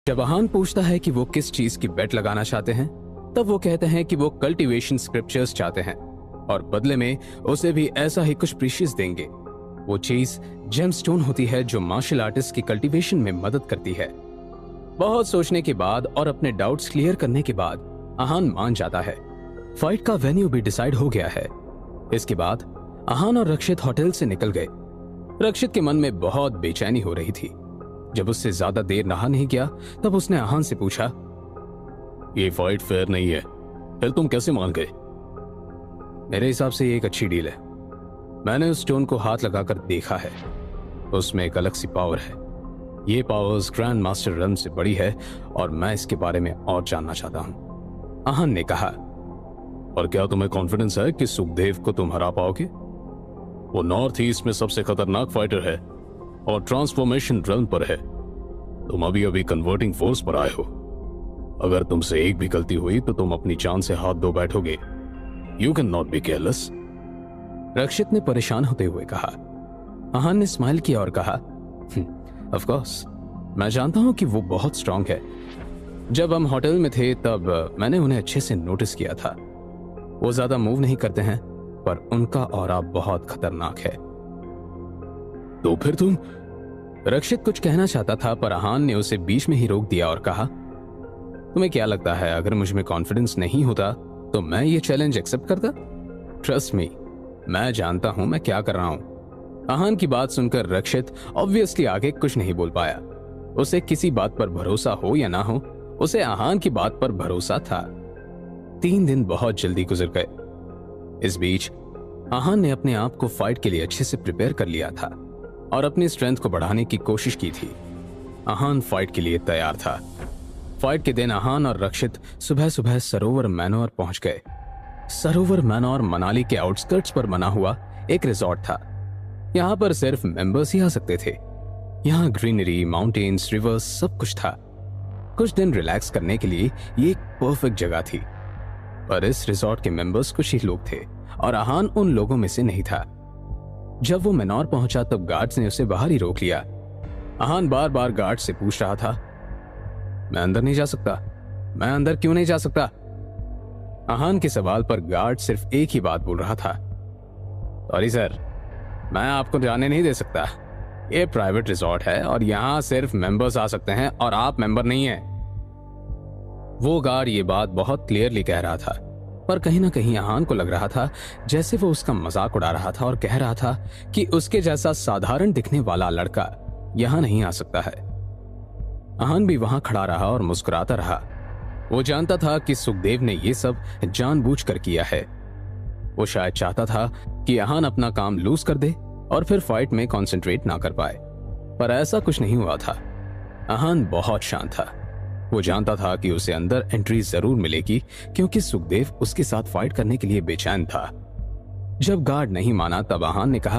जब आहान पूछता है कि वो किस चीज की बेट लगाना चाहते हैं, तब वो कहते हैं कि वो कल्टीवेशन स्क्रिप्चर्स चाहते हैं और बदले में उसे भी ऐसा ही कुछ प्रीशियस देंगे। वो चीज जेमस्टोन होती है जो मार्शल आर्टिस्ट की कल्टीवेशन में मदद करती है। बहुत सोचने के बाद और अपने डाउट्स क्लियर करने के बाद आहान मान जाता है। फाइट का वेन्यू भी डिसाइड हो गया है। इसके बाद आहान और रक्षित होटल से निकल गए। रक्षित के मन में बहुत बेचैनी हो रही थी। जब उससे ज्यादा देर नहा नहीं गया तब उसने आहान से पूछा, ये फाइट फेयर नहीं है, फिर तुम कैसे मान गए? मेरे हिसाब से ये एक अच्छी डील है। मैंने उस स्टोन को हाथ लगाकर देखा है, उसमें एक अलग सी पावर है। ये पावर्स ग्रैंड मास्टर रन से बड़ी है और मैं इसके बारे में और जानना चाहता हूं, आहान ने कहा। और क्या तुम्हें कॉन्फिडेंस है कि सुखदेव को तुम हरा पाओगे? वो नॉर्थ ईस्ट में सबसे खतरनाक फाइटर है और ट्रांसफॉर्मेशन रन पर है। तुम अभी अभी कन्वर्टिंग फोर्स पर आए हो। अगर तुमसे एक भी गलती हुई तो तुम अपनी जान से हाथ धो बैठोगे। You can not be careless. Rakshit ने परेशान होते हुए कहा। आहान ने स्माइल किया और कहा, ऑफ कोर्स, मैं जानता हूं कि वो बहुत स्ट्रांग है। जब हम होटल में थे तब मैंने उन्हें अच्छे से नोटिस किया था। वो ज्यादा मूव नहीं करते हैं पर उनका ऑरा बहुत खतरनाक है। तो फिर तुम? रक्षित कुछ कहना चाहता था पर आहान ने उसे बीच में ही रोक दिया और कहा, तुम्हें क्या लगता है अगर मुझ में कॉन्फिडेंस नहीं होता तो मैं ये चैलेंज एक्सेप्ट करता? ट्रस्ट मी, मैं जानता हूं मैं क्या कर रहा हूं। आहान की बात सुनकर रक्षित ऑब्वियसली आगे कुछ नहीं बोल पाया। उसे किसी बात पर भरोसा हो या ना हो, उसे आहान की बात पर भरोसा था। 3 दिन बहुत जल्दी गुजर गए। इस बीच आहान ने अपने आप को फाइट के लिए अच्छे से प्रिपेयर कर लिया था और अपनी स्ट्रेंथ को बढ़ाने की कोशिश की थी। आहान फाइट के लिए तैयार था। फाइट के दिन आहान और रक्षित सुबह सुबह सरोवर मैनोर पहुंच गए। सरोवर मैनोर मनाली के आउटस्कर्ट्स पर बना हुआ एक रिजॉर्ट था। यहाँ पर सिर्फ मेंबर्स ही आ सकते थे। यहाँ ग्रीनरी, माउंटेन्स, रिवर्स सब कुछ था। कुछ दिन रिलैक्स करने के लिए ये एक परफेक्ट जगह थी। पर इस रिजॉर्ट के मेंबर्स कुछ ही लोग थे और आहान उन लोगों में से नहीं था। जब वो मैनोर पहुंचा तब गार्ड्स ने उसे बाहर ही रोक लिया। आहान बार बार गार्ड से पूछ रहा था, मैं अंदर नहीं जा सकता, मैं अंदर क्यों नहीं जा सकता? आहान के सवाल पर गार्ड सिर्फ एक ही बात बोल रहा था, सॉरी सर, मैं आपको जाने नहीं दे सकता। ये प्राइवेट रिजॉर्ट है और यहाँ सिर्फ मेंबर्स आ सकते हैं और आप मेंबर नहीं हैं। वो गार्ड ये बात बहुत क्लियरली कह रहा था पर कहीं ना कहीं आहान को लग रहा था जैसे वो उसका मजाक उड़ा रहा था और कह रहा था कि उसके जैसा साधारण दिखने वाला लड़का यहां नहीं आ सकता है। आहान भी वहां खड़ा रहा और मुस्कुराता रहा। वो जानता था कि सुखदेव ने ये सब जानबूझकर किया है। वो शायद चाहता था कि आहान अपना काम लूज कर दे और फिर फाइट में कंसंट्रेट ना कर पाए, पर ऐसा कुछ नहीं हुआ था। आहान बहुत शांत था। वो जानता था कि उसे अंदर एंट्री जरूर मिलेगी क्योंकि सुखदेव उसके साथ फाइट करने के लिए बेचैन था। जब गार्ड नहीं माना तब आहान ने कहा,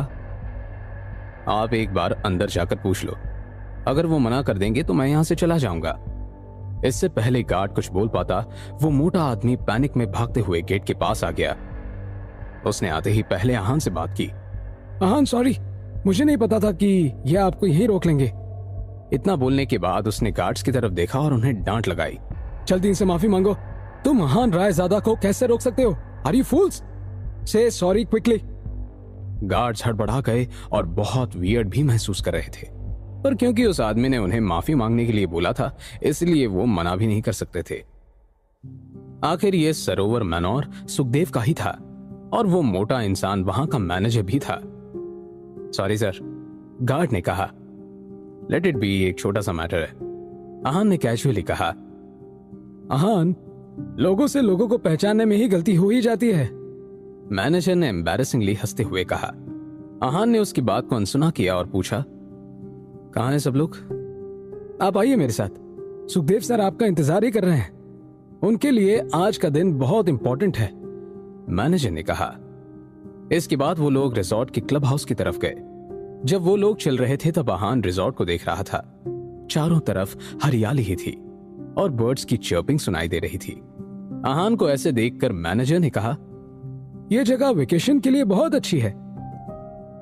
आप एक बार अंदर जाकर पूछ लो, अगर वो मना कर देंगे तो मैं यहां से चला जाऊंगा। इससे पहले गार्ड कुछ बोल पाता, वो मोटा आदमी पैनिक में भागते हुए गेट के पास आ गया। उसने आते ही पहले आहान से बात की, आहान सॉरी, मुझे नहीं पता था कि ये आपको यहीं रोक लेंगे। इतना बोलने के बाद उसने गार्ड्स की तरफ देखा और उन्हें डांट लगाई, जल्दी इनसे माफी मांगो। तुम आहान रायजादा को कैसे रोक सकते हो? आर यू फूल्स? से सॉरी क्विकली। गार्ड्स हड़बड़ा गए और बहुत वियर्ड भी महसूस कर रहे थे, पर क्योंकि उस आदमी ने उन्हें माफी मांगने के लिए बोला था इसलिए वो मना भी नहीं कर सकते थे। आखिर ये सरोवर मैनोर सुखदेव का ही था और वो मोटा इंसान वहां का मैनेजर भी था। सॉरी सर, गार्ड ने कहा, लेट इट बी, एक छोटा सा मैटर है। आहान ने कैजुअली कहा, आहान, लोगों से लोगों को पहचानने में ही गलती हो ही जाती है। मैनेजर ने एम्बैरेसिंगली हंसते हुए कहा। आहान ने उसकी बात को अनसुना किया और पूछा, कहां हैं सब लोग? आप आइए मेरे साथ, सुखदेव सर आपका इंतजार ही कर रहे हैं। उनके लिए आज का दिन बहुत इंपॉर्टेंट है, मैनेजर ने कहा। इसके बाद वो लोग रिजॉर्ट के क्लब हाउस की तरफ गए। जब वो लोग चल रहे थे तब आहान रिजॉर्ट को देख रहा था। चारों तरफ हरियाली ही थी और बर्ड्स की चर्पिंग सुनाई दे रही थी। आहान को ऐसे देखकर मैनेजर ने कहा, यह जगह वेकेशन के लिए बहुत अच्छी है।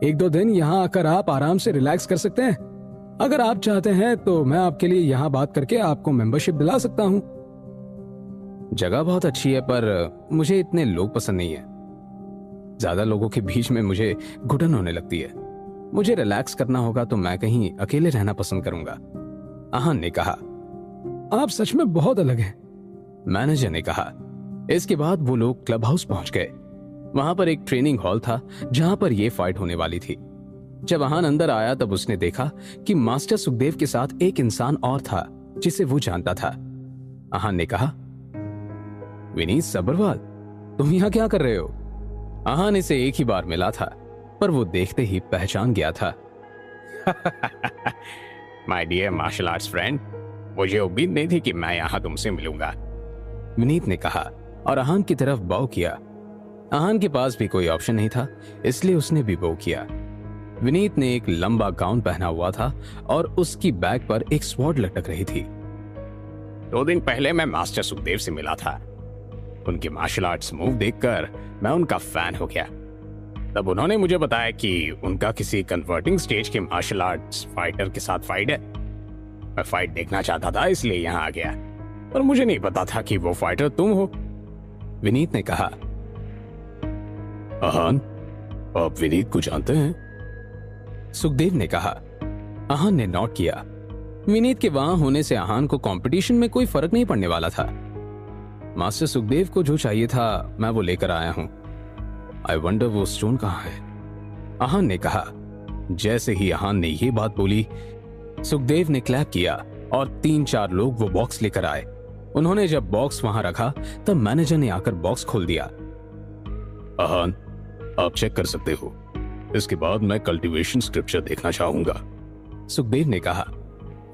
1-2 दिन यहाँ आकर आप आराम से रिलैक्स कर सकते हैं। अगर आप चाहते हैं तो मैं आपके लिए यहाँ बात करके आपको मेंबरशिप दिला सकता हूँ। जगह बहुत अच्छी है पर मुझे इतने लोग पसंद नहीं है। ज्यादा लोगों के बीच में मुझे घुटन होने लगती है। मुझे रिलैक्स करना होगा तो मैं कहीं अकेले रहना पसंद करूंगा। आहान ने कहा। आप सच में बहुत अलग हैं। मैनेजर ने कहा। इसके बाद वो लोग क्लब हाउस पहुंच गए। वहां पर एक ट्रेनिंग हॉल था जहां पर यह फाइट होने वाली थी। जब आहान अंदर आया तब उसने देखा कि मास्टर सुखदेव के साथ एक इंसान और था जिसे वो जानता था। आहान ने कहा, विनीत सब्रवाल, तुम यहां क्या कर रहे हो? आहान इसे एक ही बार मिला था पर वो देखते ही पहचान गया था। My dear martial arts friend, मुझे उम्मीद नहीं थी कि मैं यहां तुमसे मिलूंगा, विनीत ने कहा और आहान की तरफ बॉव किया। आहान के पास भी कोई ऑप्शन नहीं था, इसलिए उसने भी बॉव किया। विनीत ने एक लंबा गाउन पहना हुआ था और उसकी बैक पर एक स्वॉर्ड लटक रही थी। 2 दिन पहले मैं मास्टर सुखदेव से मिला था। उनके मार्शल आर्ट्स मूव देखकर मैं उनका फैन हो गया। तब उन्होंने मुझे बताया कि उनका किसी कन्वर्टिंग स्टेज के मार्शल आर्ट्स फाइटर के साथ फाइट है। मैं फाइट देखना चाहता था, इसलिए यहां आ गया, पर मुझे नहीं पता था कि वो फाइटर तुम हो, विनीत ने कहा। आहान, आप विनीत को जानते हैं? सुखदेव ने कहा। आहान ने नोट किया। विनीत के वहां होने से आहान को कंपटीशन में कोई फर्क नहीं पड़ने वाला था। मास्टर सुखदेव को जो चाहिए था मैं वो लेकर आया हूं। आई वंडर वो स्टोन कहां है? आहान ने कहा। जैसे ही आहान ने यह बात बोली, सुखदेव ने क्लैप किया और 3-4 लोग वो बॉक्स लेकर आए। उन्होंने जब बॉक्स वहां रखा तब मैनेजर ने आकर बॉक्स खोल दिया। आहान, आप चेक कर सकते हो। इसके बाद मैं कल्टीवेशन स्क्रिप्चर देखना चाहूंगा, सुखदेव ने कहा।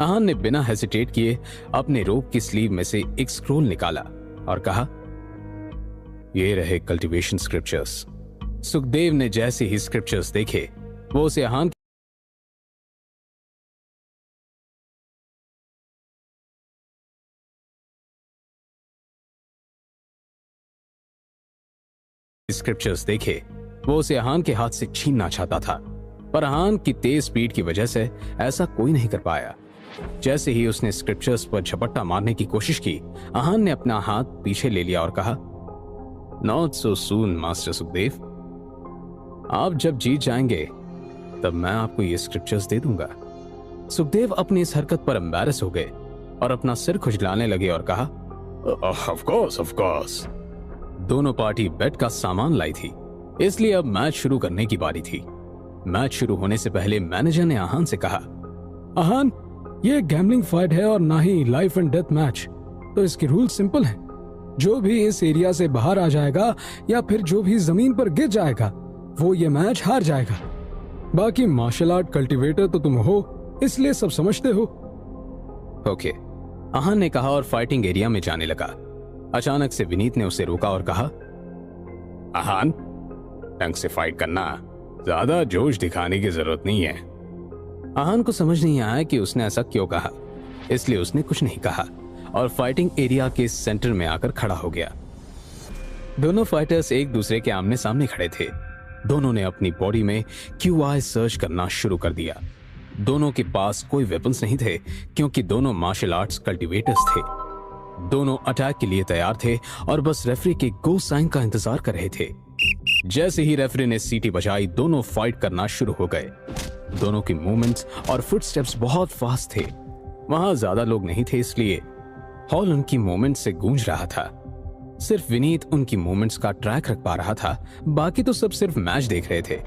आहान ने बिना हेसिटेट किए अपने रोब की स्लीव में से एक स्क्रोल निकाला और कहा, ये रहे कल्टीवेशन स्क्रिप्चर्स। सुखदेव ने जैसे ही स्क्रिप्चर्स देखे वो उसे आहान के हाथ से छीनना चाहता था, पर आहान की तेज स्पीड की वजह से ऐसा कोई नहीं कर पाया। जैसे ही उसने स्क्रिप्चर्स पर झपट्टा मारने की कोशिश की, आहान ने अपना हाथ पीछे ले लिया और कहा, not so soon master Sukhdev. आप जब जीत जाएंगे तब मैं आपको ये स्क्रिप्चर्स दे दूंगा। सुखदेव अपनी इस हरकत पर एम्बैरस हो गए और अपना सिर खुजलाने लगे और कहा, ऑफ कोर्स। दोनों पार्टी बेट का सामान लाई थी, इसलिए अब मैच शुरू करने की बारी थी। मैच शुरू होने से पहले मैनेजर ने आहान से कहा, आहान, ये गैम्बलिंग फाइट है और ना ही लाइफ एंड डेथ मैच, तो इसके रूल सिंपल हैं। जो भी इस एरिया से बाहर आ जाएगा या फिर जो भी जमीन पर गिर जाएगा वो ये मैच हार जाएगा। बाकी मार्शल आर्ट कल्टीवेटर तो तुम हो, इसलिए सब समझते हो। ओके, आहान ने कहा और फाइटिंग एरिया में जाने लगा। अचानक से विनीत ने उसे रोका और कहा, आहान, ढंग से फाइट करना, ज्यादा जोश दिखाने की जरूरत नहीं है। आहान को समझ नहीं आया कि उसने ऐसा क्यों कहा, इसलिए उसने कुछ नहीं कहा और फाइटिंग एरिया के सेंटर में आकर खड़ा हो गया। दोनों फाइटर्स एक दूसरे के आमने सामने खड़े थे। दोनों ने अपनी बॉडी में QI सर्च करना शुरू कर दिया। दोनों के पास कोई वेपन्स नहीं थे क्योंकि दोनों मार्शल आर्ट्स कल्टीवेटर्स थे। दोनों अटैक के लिए तैयार थे और बस रेफरी के गो साइन का इंतजार कर रहे थे। जैसे ही रेफरी ने सीटी बजाई, दोनों फाइट करना शुरू हो गए। दोनों की मूवमेंट्स और फुटस्टेप्स बहुत फास्ट थे। वहां ज्यादा लोग नहीं थे, इसलिए हॉल उनकी मूवमेंट से गूंज रहा था। सिर्फ विनीत उनकी मूवमेंट्स का ट्रैक रख पा रहा था, बाकी तो सब सिर्फ मैच देख रहे थे।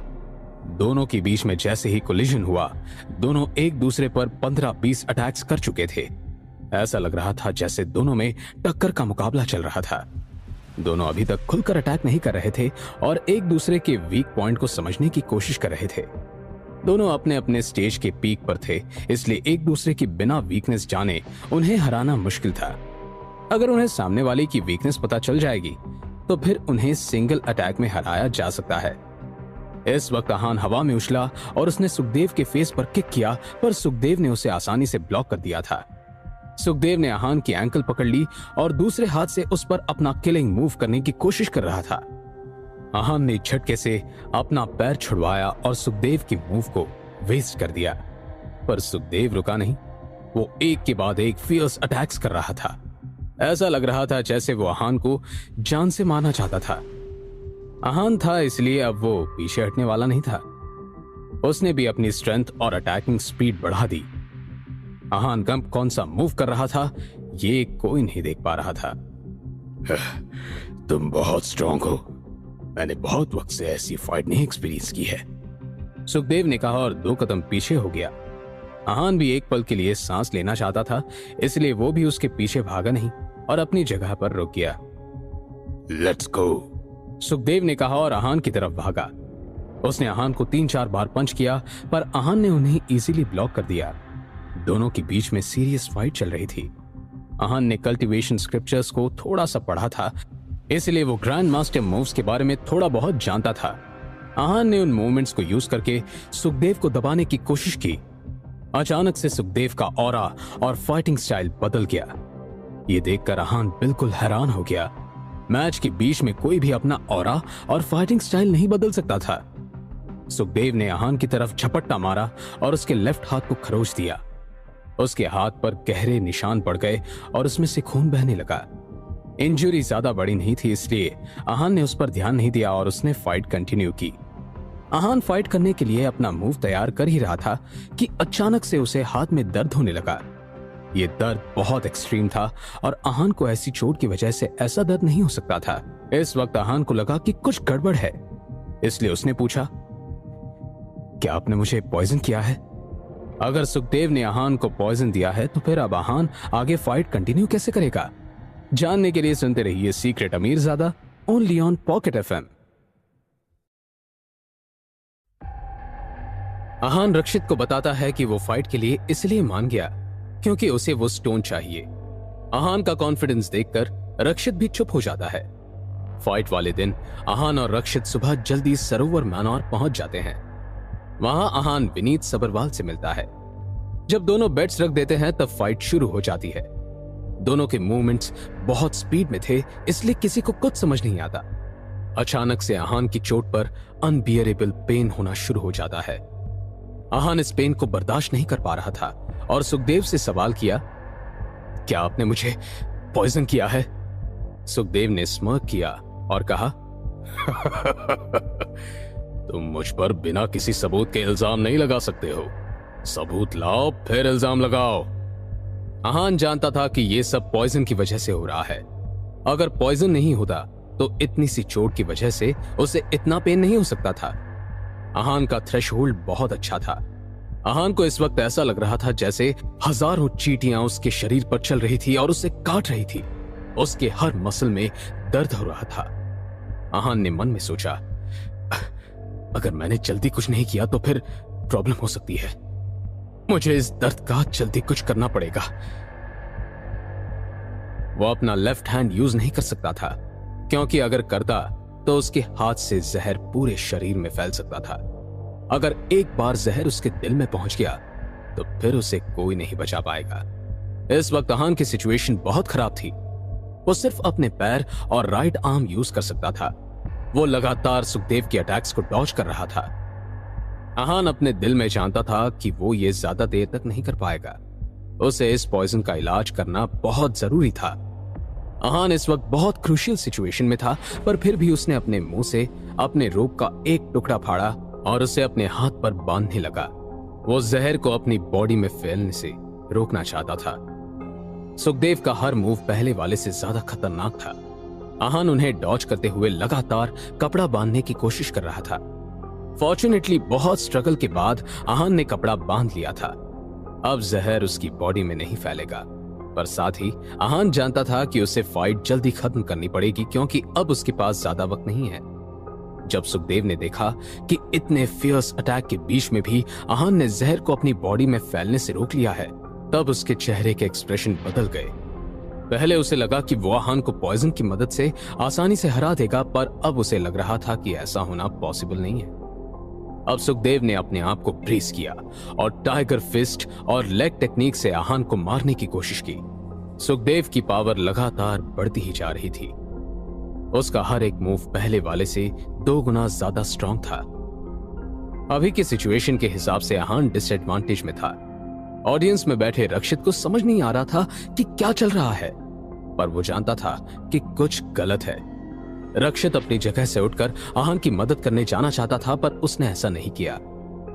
दोनों के बीच में जैसे ही कोलिजन हुआ, दोनों एक दूसरे पर 15-20 अटैक्स कर चुके थे। ऐसा लग रहा था जैसे दोनों में टक्कर का मुकाबला चल रहा था। दोनों अभी तक खुलकर अटैक नहीं कर रहे थे और एक दूसरे के वीक पॉइंट को समझने की कोशिश कर रहे थे। दोनों अपने अपने स्टेज के पीक पर थे, इसलिए एक दूसरे की बिना वीकनेस जाने उन्हें हराना मुश्किल था। अगर उन्हें सामने वाले की वीकनेस पता चल जाएगी तो फिर उन्हें सिंगल अटैक में हराया जा सकता है। इस वक्त आहान हवा में उछला और उसने सुखदेव के फेस पर किक किया, पर सुखदेव ने उसे आसानी से ब्लॉक कर दिया था। सुखदेव ने आहान की एंकल पकड़ ली और दूसरे हाथ से उस पर अपना किलिंग मूव करने की कोशिश कर रहा था। आहान ने झटके से अपना पैर छुड़वाया और सुखदेव की मूव को वेस्ट कर दिया। पर सुखदेव रुका नहीं। वो एक के बाद एक फियर्स अटैक्स कर रहा था। ऐसा लग रहा था जैसे वो आहान को जान से मारना चाहता था। आहान था इसलिए अब वो पीछे हटने वाला नहीं था। उसने भी अपनी स्ट्रेंथ और अटैकिंग स्पीड बढ़ा दी। आहान कब कौन सा मूव कर रहा था ये कोई नहीं देख पा रहा था। तुम बहुत स्ट्रांग हो। मैंने बहुत वक्त से ऐसी फाइट नहीं एक्सपीरियंस की है, सुखदेव ने कहा और 2 कदम पीछे हो गया। आहान भी एक पल के लिए सांस लेना चाहता था, इसलिए वो भी उसके पीछे भागा नहीं और अपनी जगह पर रुक गया। लेट्स गो, सुखदेव ने कहा और आहान की तरफ भागा। उसने आहान को 3-4 बार पंच किया, पर आहान ने उन्हें इजीली ब्लॉक कर दिया। दोनों के बीच में सीरियस फाइट चल रही थी। आहान ने कल्टीवेशन स्क्रिप्चर्स को थोड़ा सा पढ़ा था, इसलिए वो ग्रैंड मास्टर मूव्स के बारे में थोड़ा बहुत जानता था। आहान ने उन मूवमेंट्स को यूज करके सुखदेव को दबाने की कोशिश की। अचानक से सुखदेव का ऑरा और फाइटिंग स्टाइल बदल गया। ये देखकर आहान बिल्कुल हैरान हो गया। मैच के बीच में कोई भी अपना ऑरा और फाइटिंग स्टाइल नहीं बदल सकता था। सुखदेव ने आहान की तरफ झपट्टा मारा और उसके लेफ्ट हाथ को खरोच दिया। उसके हाथ पर गहरे निशान पड़ गए और उसमें से खून बहने लगा। इंजरी ज्यादा बड़ी नहीं थी, इसलिए आहान ने उस पर ध्यान नहीं दिया और उसने फाइट कंटिन्यू की। आहान फाइट करने के लिए अपना मूव तैयार कर ही रहा था कि अचानक से उसे हाथ में दर्द होने लगा। ये दर्द बहुत एक्सट्रीम था और आहान को ऐसी चोट की वजह से ऐसा दर्द नहीं हो सकता था। इस वक्त आहान को लगा कि कुछ गड़बड़ है, इसलिए उसने पूछा, क्या आपने मुझे पॉइजन किया है? अगर सुखदेव ने आहान को पॉइजन दिया है तो फिर अब आहान आगे फाइट कंटिन्यू कैसे करेगा? जानने के लिए सुनते रहिए secret Amirzada, only on Pocket FM. Aahan Rakshit को बताता है कि वो फाइट के लिए इसलिए मान गया क्योंकि उसे वो स्टोन चाहिए। आहान का कॉन्फिडेंस देखकर रक्षित भी चुप हो जाता है। फाइट वाले दिन आहान और रक्षित सुबह जल्दी सरोवर मैनोर पहुंच जाते हैं। वहां आहान विनीत सबरवाल से मिलता है। जब दोनों बेट्स रख देते हैं तब फाइट शुरू हो जाती है। दोनों के मूवमेंट्स बहुत स्पीड में थे, इसलिए किसी को कुछ समझ नहीं आता। अचानक से आहान की चोट पर अनबियरेबल पेन होना शुरू हो जाता है। आहान इस पेन को बर्दाश्त नहीं कर पा रहा था और सुखदेव से सवाल किया, क्या आपने मुझे पॉइजन किया है? सुखदेव ने स्मर्क किया और कहा, तुम मुझ पर बिना किसी सबूत के इल्जाम नहीं लगा सकते हो। सबूत लाओ फिर इल्जाम लगाओ। आहान जानता था कि यह सब पॉइजन की वजह से हो रहा है। अगर पॉइजन नहीं होता तो इतनी सी चोट की वजह से उसे इतना पेन नहीं हो सकता था। आहान का थ्रेशहोल्ड बहुत अच्छा था। आहान को इस वक्त ऐसा लग रहा था जैसे हजारों चींटियां उसके शरीर पर चल रही थी और उसे काट रही थी। उसके हर मसल में दर्द हो रहा था। आहान ने मन में सोचा, अगर मैंने जल्दी कुछ नहीं किया तो फिर प्रॉब्लम हो सकती है। मुझे इस दर्द का जल्दी कुछ करना पड़ेगा। वो अपना लेफ्ट हैंड यूज नहीं कर सकता था, क्योंकि अगर करता तो उसके हाथ से जहर पूरे शरीर में फैल सकता था। अगर एक बार जहर उसके दिल में पहुंच गया तो फिर उसे कोई नहीं बचा पाएगा। इस वक्त आहान की सिचुएशन बहुत खराब थी। वो सिर्फ अपने पैर और राइट आर्म यूज कर सकता था। वो लगातार सुखदेव के अटैक्स को डॉज कर रहा था। आहान अपने दिल में जानता था कि वो ये ज्यादा देर तक नहीं कर पाएगा। उसे इस पॉइजन का इलाज करना बहुत जरूरी था। आहान इस वक्त बहुत क्रूशियल सिचुएशन में था, पर फिर भी उसने अपने मुंह से अपने रोप का एक टुकड़ा फाड़ा और उसे अपने हाथ पर बांधने लगा। वो जहर को अपनी बॉडी में फैलने से रोकना चाहता था। सुखदेव का हर मूव पहले वाले से ज्यादा खतरनाक था। आहान उन्हें डॉज करते हुए लगातार कपड़ा बांधने की कोशिश कर रहा था। फॉर्चुनेटली बहुत स्ट्रगल के बाद आहान ने कपड़ा बांध लिया था। अब जहर उसकी बॉडी में नहीं फैलेगा, पर साथ ही आहान जानता था कि उसे फाइट जल्दी खत्म करनी पड़ेगी, क्योंकि अब उसके पास ज्यादा वक्त नहीं है। जब सुखदेव ने देखा कि इतने फियर्स अटैक के बीच में भी आहान ने जहर को अपनी बॉडी में फैलने से रोक लिया है, तब उसके चेहरे के एक्सप्रेशन बदल गए। पहले उसे लगा कि वो आहान को पॉइजन की मदद से आसानी से हरा देगा, पर अब उसे लग रहा था कि ऐसा होना पॉसिबल नहीं है। अब सुखदेव ने अपने आप को ब्रेस किया और टाइगर फिस्ट और लेग टेक्निक से आहान को मारने की कोशिश की। सुखदेव की पावर लगातार बढ़ती ही जा रही थी। उसका हर एक मूव पहले वाले से 2 गुना ज्यादा स्ट्रांग था। अभी की सिचुएशन के हिसाब से आहान डिसएडवांटेज में था, ऑडियंस में बैठे रक्षित को समझ नहीं आ रहा था कि क्या चल रहा है, पर वो जानता था कि कुछ गलत है। रक्षित अपनी जगह से उठकर आहान की मदद करने जाना चाहता था, पर उसने ऐसा नहीं किया।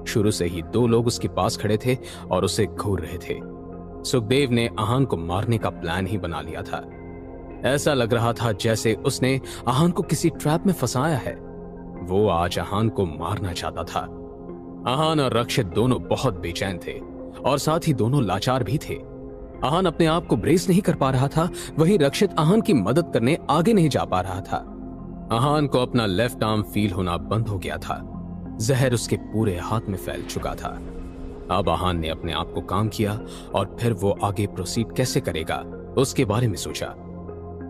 शुरू से ही दो लोग उसके पास खड़े थे और उसे घूर रहे थे। सुखदेव ने आहान को मारने का प्लान ही बना लिया था। ऐसा लग रहा था जैसे उसने आहान को किसी ट्रैप में फंसाया है। वो आज आहान को मारना चाहता था। आहान और रक्षित दोनों बहुत बेचैन थे और साथ ही दोनों लाचार भी थे। आहान अपने आप को ब्रेस नहीं कर पा रहा था, वहीं रक्षित आहान की मदद करने आगे नहीं जा पा रहा था। आहान को अपना लेफ्ट आर्म फील होना बंद हो गया था। जहर उसके पूरे हाथ में फैल चुका था। अब आहान ने अपने आप को काम किया और फिर वो आगे प्रोसीड कैसे करेगा उसके बारे में सोचा।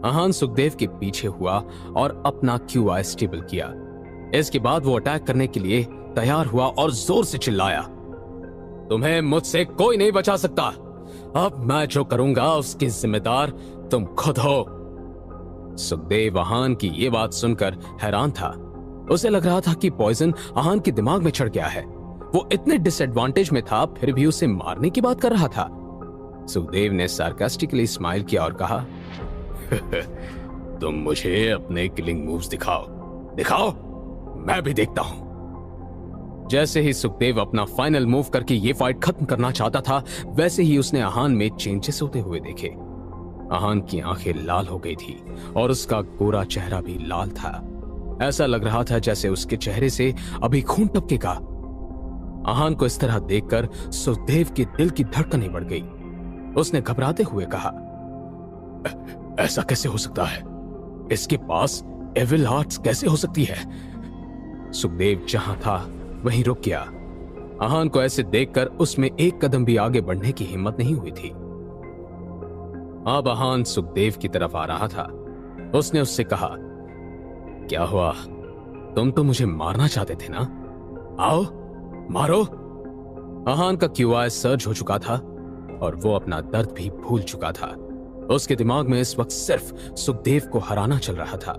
आहान सुखदेव के पीछे हुआ और अपना QI स्टेबल किया। इसके बाद वो अटैक करने के लिए तैयार हुआ और जोर से चिल्लाया, तुम्हें मुझसे कोई नहीं बचा सकता। अब मैं जो करूंगा उसकी जिम्मेदार तुम खुद हो। सुखदेव आहान की ये बात सुनकर हैरान था। उसे लग रहा था कि पॉइजन आहान के दिमाग में चढ़ गया है। वो इतने डिसएडवांटेज में था, फिर भी उसे मारने की बात कर रहा था। सुखदेव ने सार्कास्टिकली स्माइल किया और कहा, तुम मुझे अपने किलिंग मूव्स दिखाओ, दिखाओ, मैं भी देखता हूं। जैसे ही सुखदेव अपना फाइनल मूव करके ये फाइट खत्म करना चाहता था, वैसे ही उसने आहान में चेंजेस होते हुए देखे। आहान की आंखें लाल हो गई थी और उसका गोरा चेहरा भी लाल था। ऐसा लग रहा था जैसे उसके चेहरे से अभी खून टपकेगा। आहान को इस तरह देखकर सुखदेव के दिल की धड़कनें बढ़ गई। उसने घबराते हुए कहा, ऐसा कैसे हो सकता है? इसके पास एविल आर्ट्स कैसे हो सकती है? सुखदेव जहां था वहीं रुक गया। आहान को ऐसे देखकर उसमें एक कदम भी आगे बढ़ने की हिम्मत नहीं हुई थी। अब आहान सुखदेव की तरफ आ रहा था। उसने उससे कहा, क्या हुआ? तुम तो मुझे मारना चाहते थे ना? आओ मारो। आहान का QI सर्ज हो चुका था और वो अपना दर्द भी भूल चुका था। उसके दिमाग में इस वक्त सिर्फ सुखदेव को हराना चल रहा था।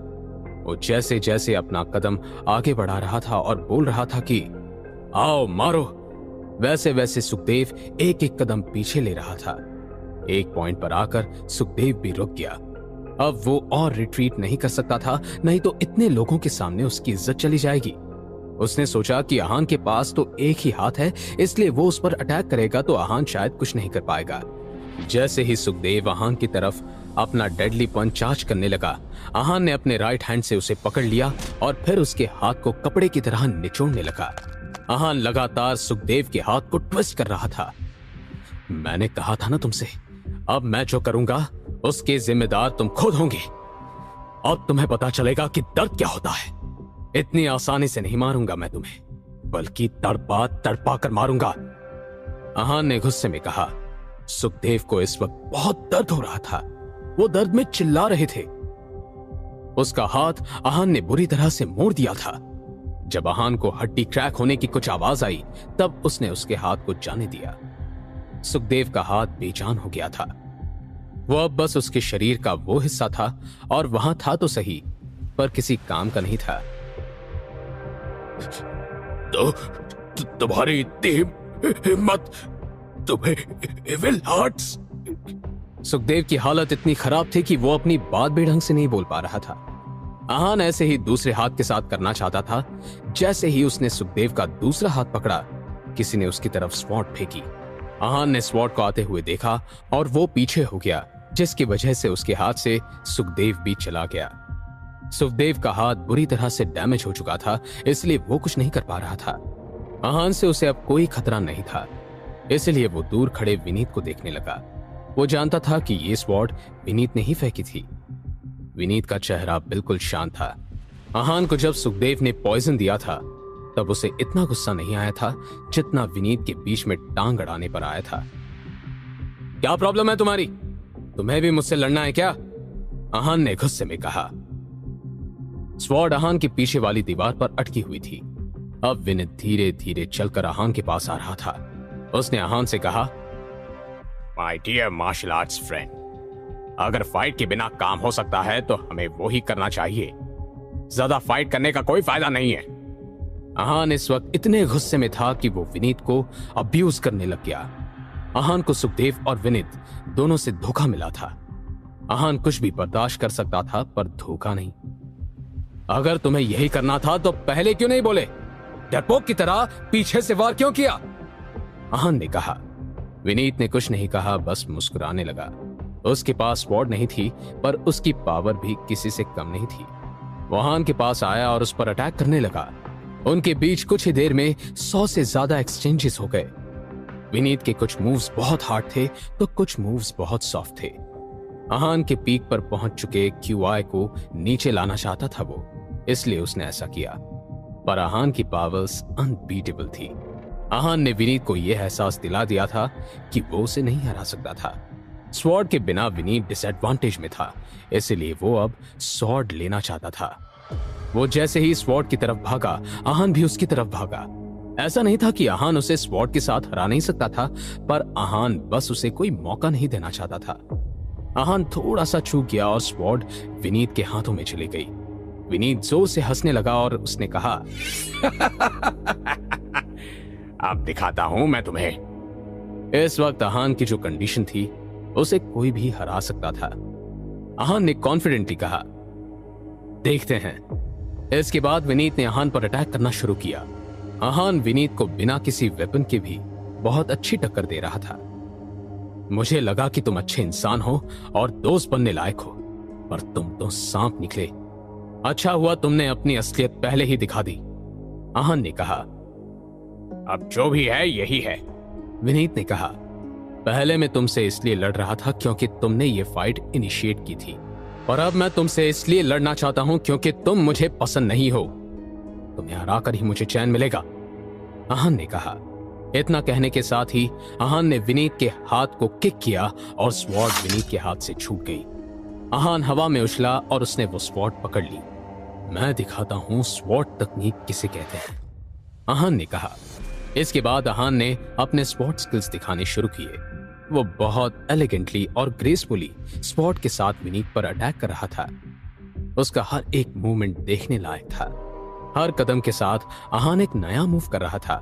वो जैसे जैसे अपना कदम आगे बढ़ा रहा था और बोल रहा था कि आओ मारो, वैसे वैसे सुखदेव एक एक कदम पीछे ले रहा था। एक पॉइंट पर आकर सुखदेव भी रुक गया। अब वो और रिट्रीट नहीं कर सकता था, नहीं तो इतने लोगों के सामने उसकी इज्जत चली जाएगी। उसने सोचा कि आहान के पास तो एक ही हाथ है, इसलिए वो उस पर अटैक करेगा तो आहान शायद कुछ नहीं कर पाएगा। जैसे ही सुखदेव आहान की तरफ अपना डेडली पंच चार्ज करने लगा, आहान ने अपने राइट हैंड से उसे पकड़ लिया और फिर उसके हाथ को कपड़े की तरह निचोड़ने लगा। आहान लगातार सुखदेव के हाथ को ट्विस्ट कर रहा था। मैंने कहा था ना तुमसे, अब मैं जो करूंगा उसके जिम्मेदार तुम खुद होंगे। अब तुम्हें पता चलेगा कि दर्द क्या होता है। इतनी आसानी से नहीं मारूंगा मैं तुम्हें, बल्कि तड़पा तड़पा कर मारूंगा। आहान ने गुस्से में कहा। सुखदेव को इस वक्त बहुत दर्द हो रहा था। वो दर्द में चिल्ला रहे थे। उसका हाथ आहान ने बुरी तरह से मोड़ दिया था। जब आहान को हड्डी क्रैक होने की कुछ आवाज आई, तब उसने उसके हाथ को जाने दिया। सुखदेव का हाथ बेजान हो गया था। वो अब बस उसके शरीर का वो हिस्सा था और वहां था तो सही, पर किसी काम का नहीं था। तो तुम्हारी इतनी हिम्मत, तुम्हें एविल आर्ट्स? सुखदेव की हालत इतनी खराब थी कि वो अपनी बात भी ढंग से नहीं बोल पा रहा था। आहान ऐसे ही दूसरे हाथ के साथ करना चाहता था। जैसे ही उसने सुखदेव का दूसरा हाथ पकड़ा, किसी ने उसकी तरफ स्वॉर्ड फेंकी। आहान ने स्वॉर्ड को आते हुए देखा और वो पीछे हो गया, जिसकी वजह से उसके हाथ से सुखदेव भी चला गया। सुखदेव का हाथ बुरी तरह से डैमेज हो चुका था, इसलिए वो कुछ नहीं कर पा रहा था। आहान से उसे अब कोई खतरा नहीं था, इसलिए वो दूर खड़े विनीत को देखने लगा। वो जानता था कि ये स्वॉर्ड विनीत ने ही फेंकी थी। विनीत का चेहरा बिल्कुल शांत था। आहान को जब सुखदेव ने पॉइजन दिया था, तब उसे इतना गुस्सा नहीं आया था जितना विनीत के बीच में टांग अड़ाने पर आया था। क्या प्रॉब्लम है तुम्हारी? तुम्हें भी मुझसे लड़ना है क्या? आहान ने गुस्से में कहा। स्वॉर्ड आहान के पीछे वाली दीवार पर अटकी हुई थी। अब विनीत धीरे धीरे चलकर आहान के पास आ रहा था। उसने आहान से कहा, my dear martial arts friend, अगर फाइट के बिना काम हो सकता है तो हमें वो ही करना चाहिए। ज्यादा फाइट करने का कोई फायदा नहीं है। आहान इस वक्त इतने गुस्से में था कि वो विनीत को अब्यूज करने लग गया। आहान को सुखदेव और विनीत दोनों से धोखा मिला था। आहान कुछ भी बर्दाश्त कर सकता था पर धोखा नहीं। अगर तुम्हें यही करना था तो पहले क्यों नहीं बोले? डरपोक की तरह पीछे से वार क्यों किया? आहान ने कहा। विनीत ने कुछ नहीं कहा, बस मुस्कुराने लगा। उसके पास स्वॉर्ड नहीं थी पर उसकी पावर भी किसी से कम नहीं थी। वो आहान के पास आया और उस पर अटैक करने लगा। उनके बीच कुछ ही देर में 100 से ज्यादा एक्सचेंजेस हो गए। विनीत के कुछ मूव्स बहुत हार्ड थे तो कुछ मूव्स बहुत सॉफ्ट थे। आहान के पीक पर पहुंच चुके क्यूआई को नीचे लाना चाहता था वो, इसलिए उसने ऐसा किया। पर आहान की पावर्स अनबीटेबल थी। आहान ने विनीत को यह एहसास दिला दिया था कि वो उसे नहीं हरा सकता था। स्वॉर्ड के बिना विनीत डिसएडवांटेज में था, इसलिए वो अब स्वॉर्ड लेना चाहता था। वो जैसे ही स्वॉर्ड की तरफ भागा, आहान भी उसकी तरफ भागा। ऐसा नहीं था कि आहान उसे स्वॉर्ड के साथ हरा नहीं सकता था, पर आहान बस उसे कोई मौका नहीं देना चाहता था। आहान थोड़ा सा चूक गया और स्वॉर्ड विनीत के हाथों में चली गई। विनीत जोर से हंसने लगा और उसने कहा, अब दिखाता हूं मैं तुम्हें। इस वक्त आहान की जो कंडीशन थी उसे कोई भी हरा सकता था। आहान ने कॉन्फिडेंटली कहा, देखते हैं। इसके बाद विनीत ने आहान पर अटैक करना शुरू किया। आहान विनीत को बिना किसी वेपन के भी बहुत अच्छी टक्कर दे रहा था। मुझे लगा कि तुम अच्छे इंसान हो और दोस्त बनने लायक हो, पर तुम तो सांप निकले। अच्छा हुआ तुमने अपनी असलियत पहले ही दिखा दी। आहान ने कहा। अब जो भी है यही है, विनीत ने कहा। पहले मैं तुमसे इसलिए लड़ रहा था क्योंकि तुमने ये फाइट इनिशिएट की थी, और अब मैं तुमसे इसलिए लड़ना चाहता हूं क्योंकि तुम मुझे पसंद नहीं हो। तुम्हें हराकर ही मुझे चैन मिलेगा, आहान ने कहा। इतना कहने के साथ ही आहान ने विनीत के हाथ को किक किया और स्वॉर्ड विनीत के हाथ से छूट गई। आहान हवा में उछला और उसने वो स्वॉर्ड पकड़ ली। मैं दिखाता हूं स्वॉर्ड तकनीक किसे कहते हैं, आहान ने कहा। इसके बाद आहान ने अपने स्वॉर्ड स्किल्स दिखाने शुरू किए। वो बहुत एलिगेंटली और ग्रेसफुली स्वॉर्ड के साथ विनीत पर अटैक कर रहा था। उसका हर एक मूवमेंट देखने लायक था। हर कदम के साथ आहान एक नया मूव कर रहा था।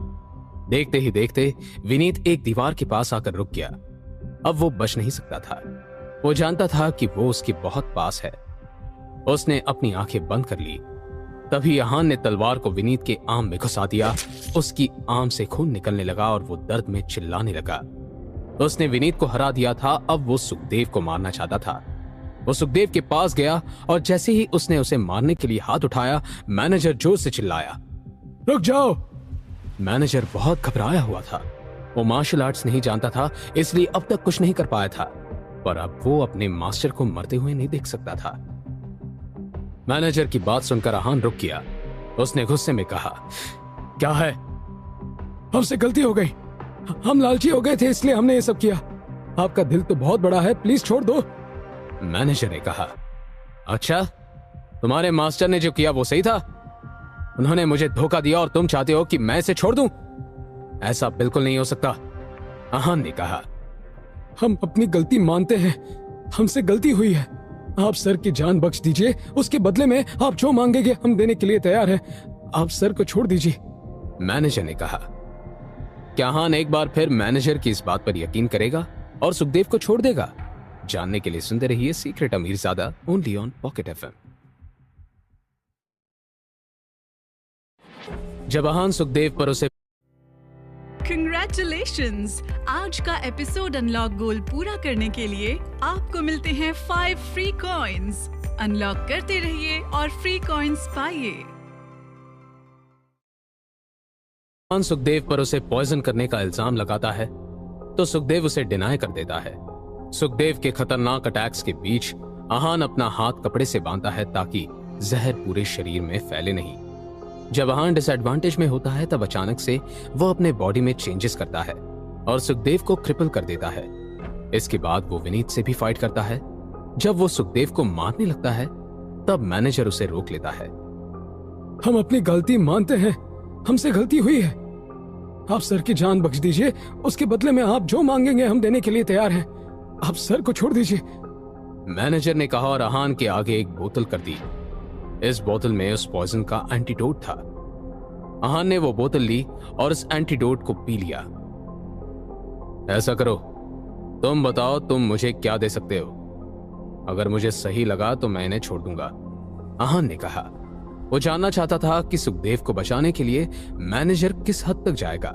देखते ही देखते विनीत एक दीवार के पास आकर रुक गया। अब वो बच नहीं सकता था। वो जानता था कि वो उसके बहुत पास है। उसने अपनी आंखें बंद कर ली। तभी आहान ने तलवार को विनीत के आर्म में घुसा दिया। उसकी आर्म से खून निकलने लगा और वो दर्द में चिल्लाने लगा। उसने विनीत को हरा दिया था। अब वो सुखदेव को मारना चाहता था। वो सुखदेव के पास गया और जैसे ही उसने उसे मारने के लिए हाथ उठाया, मैनेजर जोर से चिल्लाया, रुक जाओ। मैनेजर बहुत घबराया हुआ था। वो मार्शल आर्ट्स नहीं जानता था, इसलिए अब तक कुछ नहीं कर पाया था, पर अब वो अपने मास्टर को मरते हुए नहीं देख सकता था। मैनेजर की बात सुनकर आहान रुक गया। उसने गुस्से में कहा, क्या है? हमसे गलती हो गई। हम लालची हो गए थे, इसलिए हमने ये सब किया। आपका दिल तो बहुत बड़ा है, प्लीज छोड़ दो। मैनेजर ने कहा, अच्छा, तुम्हारे मास्टर ने जो किया वो सही था? उन्होंने मुझे धोखा दिया और तुम चाहते हो कि मैं इसे छोड़ दूं? ऐसा बिल्कुल नहीं हो सकता, आहान ने कहा। हम अपनी गलती मानते हैं। हमसे गलती हुई है। आप सर की जान बख्श दीजिए। उसके बदले में आप जो मांगेंगे हम देने के लिए तैयार हैं। आप सर को छोड़ दीजिए, मैनेजर ने कहा। क्या आहान एक बार फिर मैनेजर की इस बात पर यकीन करेगा और सुखदेव को छोड़ देगा? जानने के लिए सुनते रहिए secret Amirzada, only on Pocket FM. जब आहान सुखदेव पर उसे Congratulations! आज का एपिसोड अनलॉक गोल पूरा करने के लिए आपको मिलते हैं 5 फ्री कॉइन्स। अनलॉक करते रहिए और फ्री कॉइन्स पाइए। आहान सुखदेव पर उसे पॉइजन करने का इल्जाम लगाता है तो सुखदेव उसे डिनाई कर देता है। सुखदेव के खतरनाक अटैक्स के बीच आहान अपना हाथ कपड़े से बांधता है ताकि जहर पूरे शरीर में फैले नहीं। जब आहान डिसएडवांटेज में होता है तब अचानक से वो अपने बॉडी में चेंजेस करता है और सुखदेव को क्रिपल कर देता है। इसके बाद वो विनीत से भी फाइट करता है। जब वो सुखदेव को मारने लगता है तब मैनेजर उसे रोक लेता है। हम अपनी गलती मानते हैं। हमसे गलती हुई है। आप सर की जान बख्श दीजिए। उसके बदले में आप जो मांगेंगे हम देने के लिए तैयार हैं। आप सर को छोड़ दीजिए, मैनेजर ने कहा और आहान के आगे एक बोतल कर दी। इस बोतल में उस पॉइजन का एंटीडोट था। आहान ने वो बोतल ली और इस एंटीडोट को पी लिया। ऐसा करो, तुम बताओ तुम मुझे क्या दे सकते हो। अगर मुझे सही लगा तो मैं इन्हें छोड़ दूंगा, आहान ने कहा। वो जानना चाहता था कि सुखदेव को बचाने के लिए मैनेजर किस हद तक जाएगा।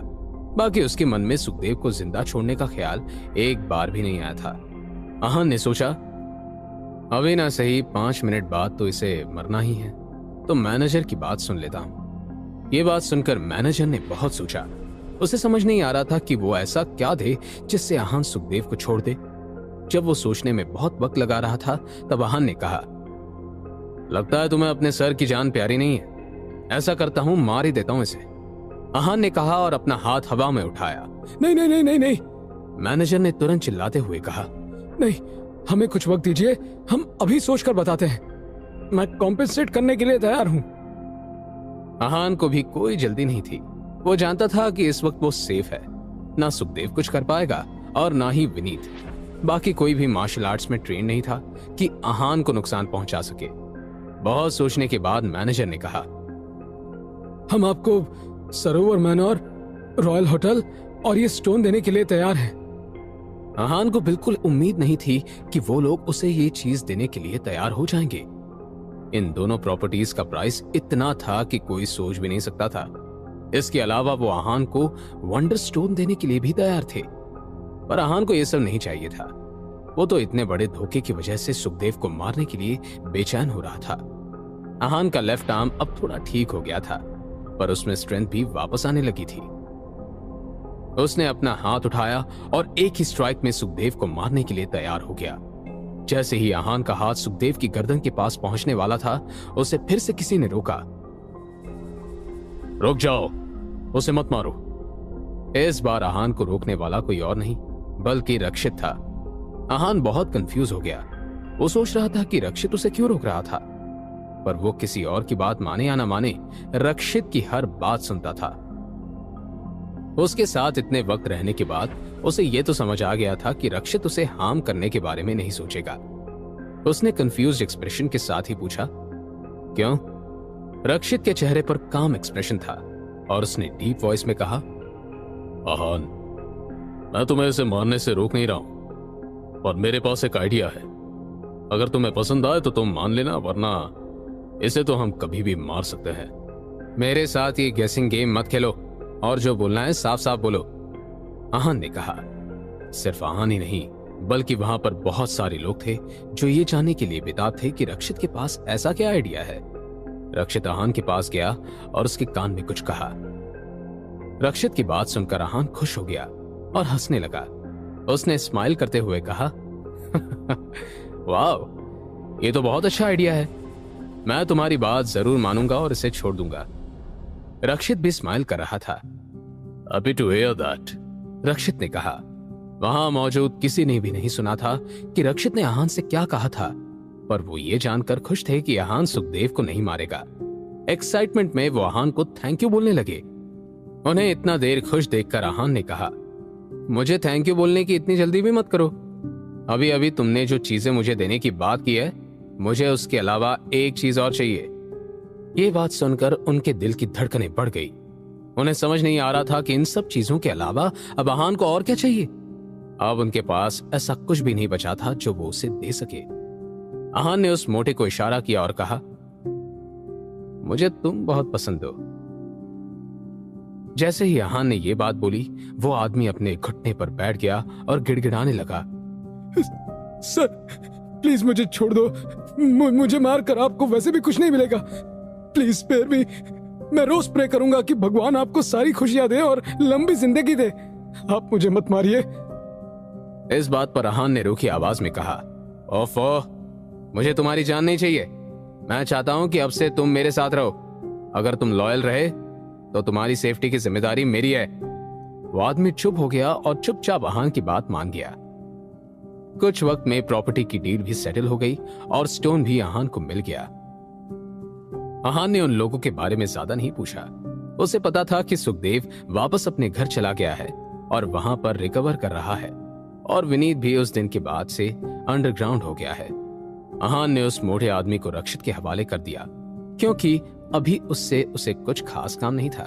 बाकी उसके मन में सुखदेव को जिंदा छोड़ने का ख्याल एक बार भी नहीं आया था। आहान ने सोचा, अभी ना सही 5 मिनट बाद तो इसे मरना ही है, तो मैनेजर की बात सुन लेता हूं। ये बात सुनकर मैनेजर ने बहुत सोचा। उसे समझ नहीं आ रहा था कि वो ऐसा क्या दे जिससे आहान सुखदेव को छोड़ दे। जब वो सोचने में बहुत वक्त लगा रहा था तब आहान ने कहा, लगता है तुम्हें अपने सर की जान प्यारी नहीं है। ऐसा करता हूं, मार ही देता हूं इसे, आहान ने कहा और अपना हाथ हवा में उठाया। नहीं नहीं नहीं नहीं नहीं, मैनेजर ने तुरंत चिल्लाते हुए कहा, नहीं, हमें कुछ वक्त दीजिए, हम अभी सोचकर बताते हैं। मैं कॉम्पेंसेट करने के लिए तैयार हूं। आहान को भी कोई जल्दी नहीं थी। वो जानता था कि इस वक्त वो सेफ है, ना सुखदेव कुछ कर पाएगा और ना ही विनीत। बाकी कोई भी मार्शल आर्ट्स में ट्रेन नहीं था कि आहान को नुकसान पहुंचा सके। बहुत सोचने के बाद मैनेजर ने कहा, हम आपको सरोवर मैनर, रॉयल होटल और ये स्टोन देने के लिए तैयार हैं। आहान को बिल्कुल उम्मीद नहीं थी कि वो लोग उसे ये चीज देने के लिए तैयार हो जाएंगे। इन दोनों प्रॉपर्टीज का प्राइस इतना था कि कोई सोच भी नहीं सकता था। इसके अलावा वो आहान को वंडर स्टोन देने के लिए भी तैयार थे, पर आहान को यह सब नहीं चाहिए था। वो तो इतने बड़े धोखे की वजह से सुखदेव को मारने के लिए बेचैन हो रहा था। आहान का लेफ्ट आर्म अब थोड़ा ठीक हो गया था, पर उसमें स्ट्रेंथ भी वापस आने लगी थी। उसने अपना हाथ उठाया और एक ही स्ट्राइक में सुखदेव को मारने के लिए तैयार हो गया। जैसे ही आहान का हाथ सुखदेव की गर्दन के पास पहुंचने वाला था, उसे फिर से किसी ने रोका। रुक जाओ, उसे मत मारो। इस बार आहान को रोकने वाला कोई और नहीं बल्कि रक्षित था। आहान बहुत कंफ्यूज हो गया। वो सोच रहा था कि रक्षित उसे क्यों रोक रहा था, पर वो किसी और की बात माने या ना माने, रक्षित की हर बात सुनता था। उसके साथ इतने वक्त रहने के बाद उसे यह तो समझ आ गया था कि रक्षित उसे हार्म करने के बारे में नहीं सोचेगा। उसने कंफ्यूज्ड एक्सप्रेशन के साथ ही पूछा, क्यों? रक्षित के चेहरे पर काम एक्सप्रेशन था और उसने डीप वॉइस में कहा, आहान, मैं तुम्हें इसे मारने से रोक नहीं रहा हूं, और मेरे पास एक आइडिया है। अगर तुम्हें पसंद आए तो तुम मान लेना, वरना इसे तो हम कभी भी मार सकते हैं। मेरे साथ ये गेसिंग गेम मत खेलो और जो बोलना है साफ साफ बोलो, आहान ने कहा। सिर्फ आहान ही नहीं बल्कि वहां पर बहुत सारे लोग थे जो ये जानने के लिए बेताब थे कि रक्षित के पास ऐसा क्या आइडिया है। रक्षित आहान के पास गया और उसके कान में कुछ कहा। रक्षित की बात सुनकर आहान खुश हो गया और हंसने लगा। उसने स्माइल करते हुए कहा, वाह, ये तो बहुत अच्छा आइडिया है। मैं तुम्हारी बात जरूर मानूंगा और इसे छोड़ दूंगा। रक्षित भी स्माइल कर रहा था। हैप्पी टू हियर दैट, रक्षित ने कहा। वहां मौजूद किसी ने भी नहीं सुना था कि रक्षित ने आहान से क्या कहा था, पर वो ये जानकर खुश थे कि आहान सुखदेव को नहीं मारेगा। एक्साइटमेंट में वो आहान को थैंक यू बोलने लगे। उन्हें इतना देर खुश देखकर आहान ने कहा, मुझे थैंक यू बोलने की इतनी जल्दी भी मत करो। अभी अभी तुमने जो चीजें मुझे देने की बात की है, मुझे उसके अलावा एक चीज और चाहिए। ये बात सुनकर उनके दिल की धड़कनें बढ़ गई। उन्हें समझ नहीं आ रहा था कि इन सब चीजों के अलावा अब आहान को और क्या चाहिए। अब उनके पास ऐसा कुछ भी नहीं बचा था जो वो उसे दे सके। आहान ने उस मोटे को इशारा किया और कहा, मुझे तुम बहुत पसंद हो। जैसे ही आहान ने यह बात बोली, वो आदमी अपने घुटने पर बैठ गया और गिड़गिड़ाने लगा। सर, प्लीज मुझे छोड़ दो। मुझे मारकर आपको वैसे भी कुछ नहीं मिलेगा। Please spare me. मैं रोज प्रे करूंगा कि भगवान आपको सारी खुशियां दे और लंबी जिंदगी दे। आप मुझे मत मारिए। इस बात पर आहान ने रूखी आवाज में कहा, ओफो, मुझे तुम्हारी जान नहीं चाहिए। मैं चाहता हूं कि अब से तुम मेरे साथ रहो। अगर तुम लॉयल रहे तो तुम्हारी सेफ्टी की जिम्मेदारी मेरी है। वो आदमी चुप हो गया और चुपचाप आहान की बात मान गया। कुछ वक्त में प्रॉपर्टी की डील भी सेटल हो गई और स्टोन भी आहान को मिल गया। आहान ने उन लोगों के बारे में ज्यादा नहीं पूछा। उसे पता था कि सुखदेव वापस अपने घर चला गया है और वहां पर रिकवर कर रहा है, और विनीत भी उस दिन के बाद से अंडरग्राउंड हो गया है। आहान ने उस मोटे आदमी को रक्षित के हवाले कर दिया क्योंकि अभी उससे उसे कुछ खास काम नहीं था।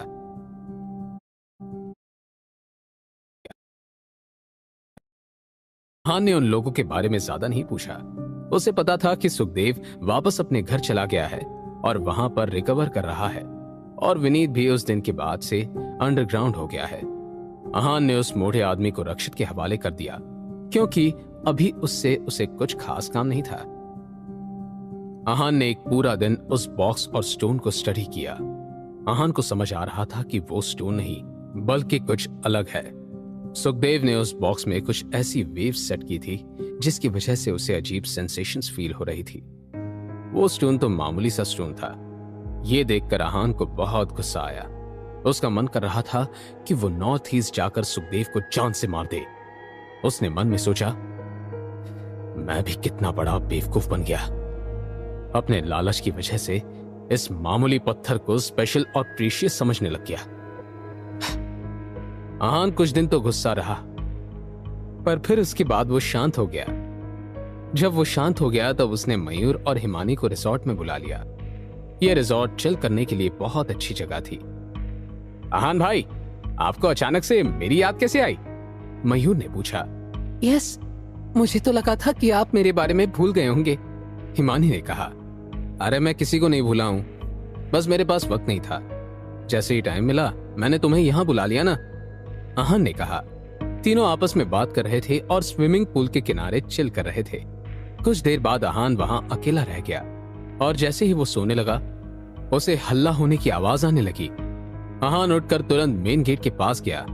अहान ने उन लोगों के बारे में ज्यादा नहीं पूछा। उसे पता था कि सुखदेव वापस अपने घर चला गया है और वहां पर रिकवर कर रहा है, और विनीत भी उस दिन के बाद से अंडरग्राउंड हो गया है। अहान ने उस मोटे आदमी को रक्षित के हवाले कर दिया, क्योंकि अभी उससे उसे कुछ खास काम नहीं था। अहान ने एक पूरा दिन उस बॉक्स और स्टोन को स्टडी किया। अहान को समझ आ रहा था कि वो स्टोन नहीं बल्कि कुछ अलग है। सुखदेव ने उस बॉक्स में कुछ ऐसी वेव्स सेट की थी जिसकी वजह से उसे अजीब सेंसेशंस फील हो रही थी। वो स्टोन तो मामूली सा स्टोन था। ये देखकर अहान को बहुत गुस्सा आया। उसका मन कर रहा था कि वो नॉर्थ ईस्ट जाकर सुखदेव को जान से मार दे। उसने मन में सोचा, मैं भी कितना बड़ा बेवकूफ बन गया। अपने लालच की वजह से इस मामूली पत्थर को स्पेशल और प्रीशियस समझने लग गया। अहान कुछ दिन तो गुस्सा रहा, पर फिर उसके बाद वो शांत हो गया। जब वो शांत हो गया तब उसने मयूर और हिमानी को रिसोर्ट में बुला लिया। यह रिसोर्ट चिल करने के लिए बहुत अच्छी जगह थी। अहान भाई, आपको अचानक से मेरी याद कैसे आई? मयूर ने पूछा। यस, मुझे तो लगा था कि आप मेरे बारे में भूल गए होंगे, हिमानी ने कहा। अरे मैं किसी को नहीं भूला हूं, बस मेरे पास वक्त नहीं था। जैसे ही टाइम मिला मैंने तुम्हें यहां बुला लिया ना, अहान ने कहा। तीनों आपस में बात कर रहे थे और स्विमिंग पूल के किनारे चिल कर रहे थे। कुछ देर बाद अहान वहां अकेला रह गया, और जैसे ही वो सोने लगा उसे हल्ला होने की आवाज आने लगी। अहान उठकर तुरंत मेन गेट के पास गया।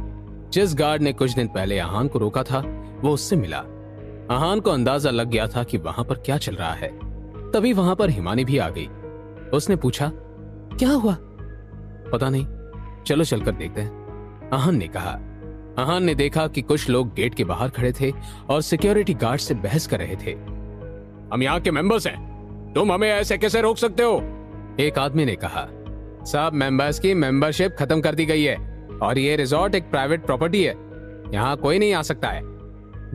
जिस गार्ड ने कुछ दिन पहले अहान को रोका था वो उससे मिला। अहान को अंदाजा लग गया था कि वहां पर क्या चल रहा है। तभी वहां पर हिमानी भी आ गई। उसने पूछा, क्या हुआ? पता नहीं, चलो चलकर देखते हैं, अहान ने कहा। अहान ने देखा कि कुछ लोग गेट के बाहर खड़े थे और सिक्योरिटी गार्ड से बहस कर रहे थे। हम यहाँ के मेंबर्स हैं, तुम हमें ऐसे कैसे रोक सकते हो? एक आदमी ने कहा। सब मेंबर्स की मेंबरशिप खत्म कर दी गई है और ये रिजॉर्ट एक प्राइवेट प्रॉपर्टी है, यहाँ कोई नहीं आ सकता है,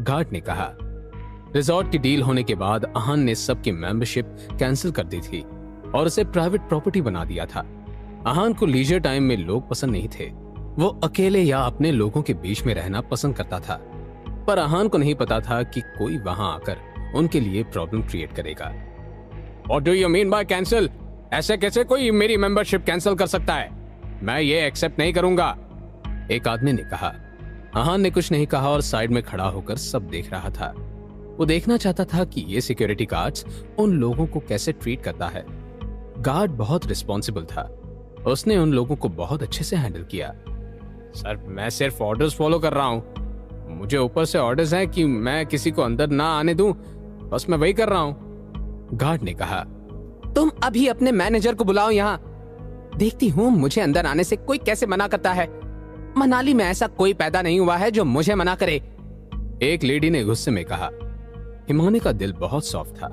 गार्ड ने कहा। रिजॉर्ट की डील होने के बाद अहान ने सबकी मेंबरशिप कैंसिल कर दी थी और उसे प्राइवेट प्रॉपर्टी बना दिया था। अहान को लीजर टाइम में लोग पसंद नहीं थे। वो अकेले या अपने लोगों के बीच में रहना पसंद करता था, पर अहान को नहीं पता था कि कोई वहां आकर उनके लिए प्रॉब्लम क्रिएट करेगा। What do you mean by cancel? ऐसे कैसे कोई मेरी मेंबरशिप कैंसिल कर सकता है? मैं ये एक्सेप्ट नहीं करूंगा, एक आदमी ने कहा। अहान ने कुछ नहीं कहा और साइड में खड़ा होकर सब देख रहा था। वो देखना चाहता था कि ये सिक्योरिटी गार्ड्स उन लोगों को कैसे ट्रीट करता है। गार्ड बहुत रिस्पॉन्सिबल था, उसने उन लोगों को बहुत अच्छे से हैंडल किया। सर, मैं सिर्फ ऑर्डर्स फॉलो कर रहा हूँ। मुझे ऊपर से ऑर्डर्स हैं कि मैं किसी को अंदर ना आने दूं, बस मैं वही कर रहा हूँ, गार्ड ने कहा। तुम अभी अपने मैनेजर को बुलाओ यहाँ, देखती हूँ मुझे अंदर आने से कोई कैसे मना करता है। मनाली में ऐसा कोई पैदा नहीं हुआ है जो मुझे मना करे, एक लेडी ने गुस्से में कहा। हिमानी का दिल बहुत सॉफ्ट था।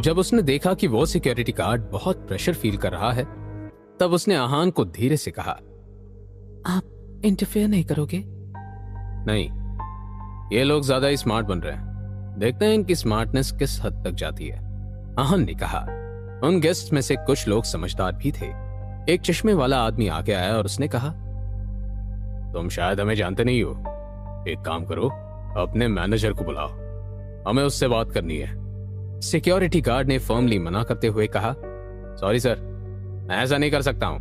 जब उसने देखा कि वो सिक्योरिटी गार्ड बहुत प्रेशर फील कर रहा है, तब उसने अहान को धीरे से कहा, आप इंटरफेयर नहीं करोगे? नहीं, ये लोग ज्यादा ही स्मार्ट बन रहे हैं, देखते हैं इनकी स्मार्टनेस किस हद तक जाती है, अहान ने कहा। उन गेस्ट में से कुछ लोग समझदार भी थे। एक चश्मे वाला आदमी आगे आया और उसने कहा, तुम शायद हमें जानते नहीं हो, एक काम करो, अपने मैनेजर को बुलाओ, हमें उससे बात करनी है। सिक्योरिटी गार्ड ने फर्मली मना करते हुए कहा, सॉरी सर, मैं ऐसा नहीं कर सकता हूं।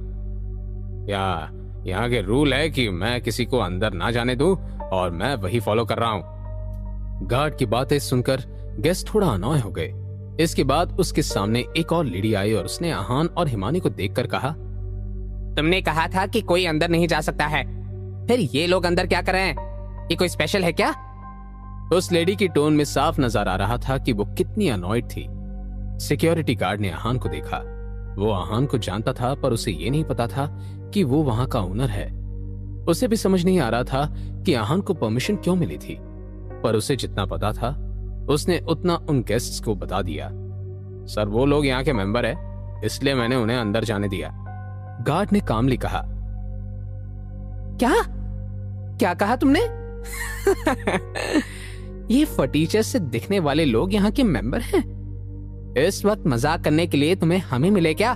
यहाँ के रूल है कि मैं किसी को अंदर ना जाने दूं और मैं वही फॉलो कर रहा हूं। गार्ड की बातें सुनकर गेस्ट थोड़ा अनॉय हो गए। इसके बाद उसके सामने एक और लेडी आई और उसने अहान और हिमानी को देखकर कहा, तुमने कहा था कि कोई अंदर नहीं जा सकता है, फिर ये लोग अंदर क्या कर रहे हैं? ये कोई स्पेशल है क्या? उस लेडी की टोन में साफ नजर आ रहा था कि वो कितनी अनॉयड थी। सिक्योरिटी गार्ड ने अहान को देखा। वो अहान को जानता था, पर उसे ये नहीं पता था कि वो वहां का ओनर है। उसे भी समझ नहीं आ रहा था कि अहान को परमिशन क्यों मिली थी, पर उसे जितना पता था उसने उतना उन गेस्ट्स को बता दिया। सर, वो लोग यहाँ के मेंबर है, इसलिए मैंने उन्हें अंदर जाने दिया, गार्ड ने कामली कहा। क्या कहा तुमने? ये फटीचर से दिखने वाले लोग यहाँ के मेंबर हैं? इस वक्त मजाक करने के लिए तुम्हें हमें मिले क्या?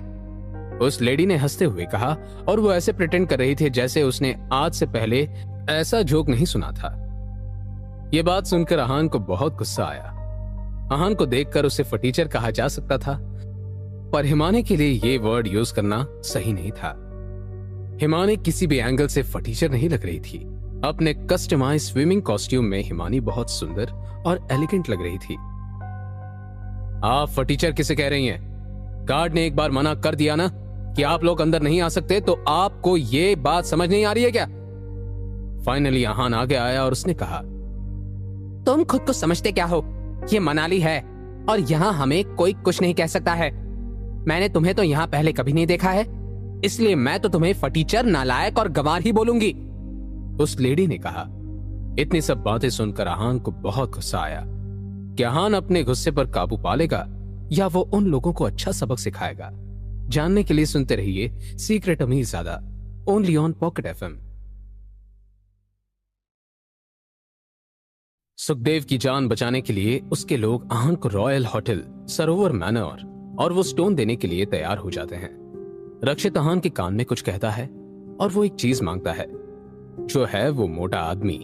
उस लेडी ने हंसते हुए कहा, और वो ऐसे प्रिटेंड कर रही थी जैसे उसने आज से पहले ऐसा जोक नहीं सुना था। ये बात सुनकर अहान को बहुत गुस्सा आया। अहान को देखकर उसे फटीचर कहा जा सकता था, पर हिमानी के लिए ये वर्ड यूज करना सही नहीं था। हिमानी किसी भी एंगल से फटीचर नहीं लग रही थी। अपने कस्टमाइज स्विमिंग कॉस्ट्यूम में हिमानी बहुत सुंदर और एलिगेंट लग रही थी। आप फटीचर किसे कह रही हैं? गार्ड ने एक बार मना कर दिया ना कि आप लोग अंदर नहीं आ सकते, तो आपको ये बात समझ नहीं आ रही है क्या? फाइनली अहान आगे आया और उसने कहा, तुम खुद को समझते क्या हो? ये मनाली है और यहाँ हमें कोई कुछ नहीं कह सकता है। मैंने तुम्हें तो यहाँ पहले कभी नहीं देखा है, इसलिए मैं तो तुम्हें फटीचर, नालायक और गंवार ही बोलूंगी, उस लेडी ने कहा। इतनी सब बातें सुनकर अहान को बहुत गुस्सा आया कि अहान अपने गुस्से पर काबू पा लेगा या वो उन लोगों को अच्छा सबक सिखाएगा। जानने के लिए सुनते रहिए secret Amirzada, only on Pocket FM. Sukhdev की जान बचाने के लिए उसके लोग अहान को रॉयल होटल सरोवर मैनर और वो स्टोन देने के लिए तैयार हो जाते हैं। रक्षित अहान के कान में कुछ कहता है और वो एक चीज मांगता है, जो है वो मोटा आदमी।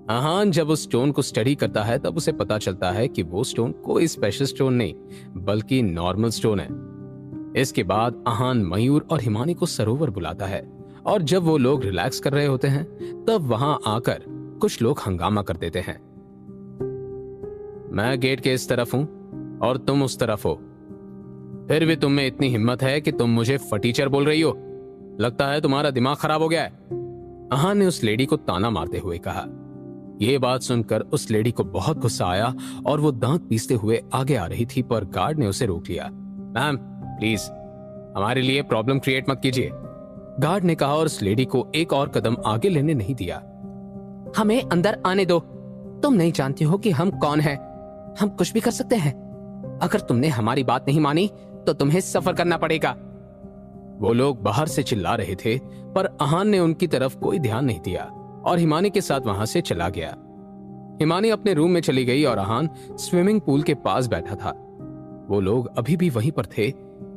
अहान जब उस स्टोन को स्टडी करता है तब उसे पता चलता है कि वो स्टोन कोई स्पेशल स्टोन नहीं बल्कि नॉर्मल स्टोन है। इसके बाद अहान मयूर और हिमानी को सरोवर बुलाता है और जब वो लोग रिलैक्स कर रहे होते हैं तब वहां आकर कुछ लोग हंगामा कर देते हैं। मैं गेट के इस तरफ हूं और तुम उस तरफ हो, फिर भी तुम में इतनी हिम्मत है कि तुम मुझे फटीचर बोल रही हो? लगता है तुम्हारा दिमाग खराब हो गया है, अहान ने उस लेडी को ताना मारते हुए कहा। यह बात सुनकर उस लेडी को बहुत गुस्सा आया और वो दांत पीसते हुए आगे आ रही थी, पर गार्ड ने उसे रोक लिया। मैम प्लीज हमारे लिए प्रॉब्लम क्रिएट मत कीजिए, गार्ड ने कहा और उस लेडी को एक और कदम आगे लेने नहीं दिया। हमें अंदर आने दो, तुम नहीं जानती हो कि हम कौन हैं, हम कुछ भी कर सकते हैं। अगर तुमने हमारी बात नहीं मानी तो तुम्हें सफर करना पड़ेगा। वो लोग बाहर से चिल्ला रहे थे पर अहान ने उनकी तरफ कोई ध्यान नहीं दिया और हिमानी के साथ वहां से चला गया। हिमानी अपने रूम में चली गई और अहान स्विमिंग पूल के पास बैठा था। वो लोग अभी भी वहीं पर थे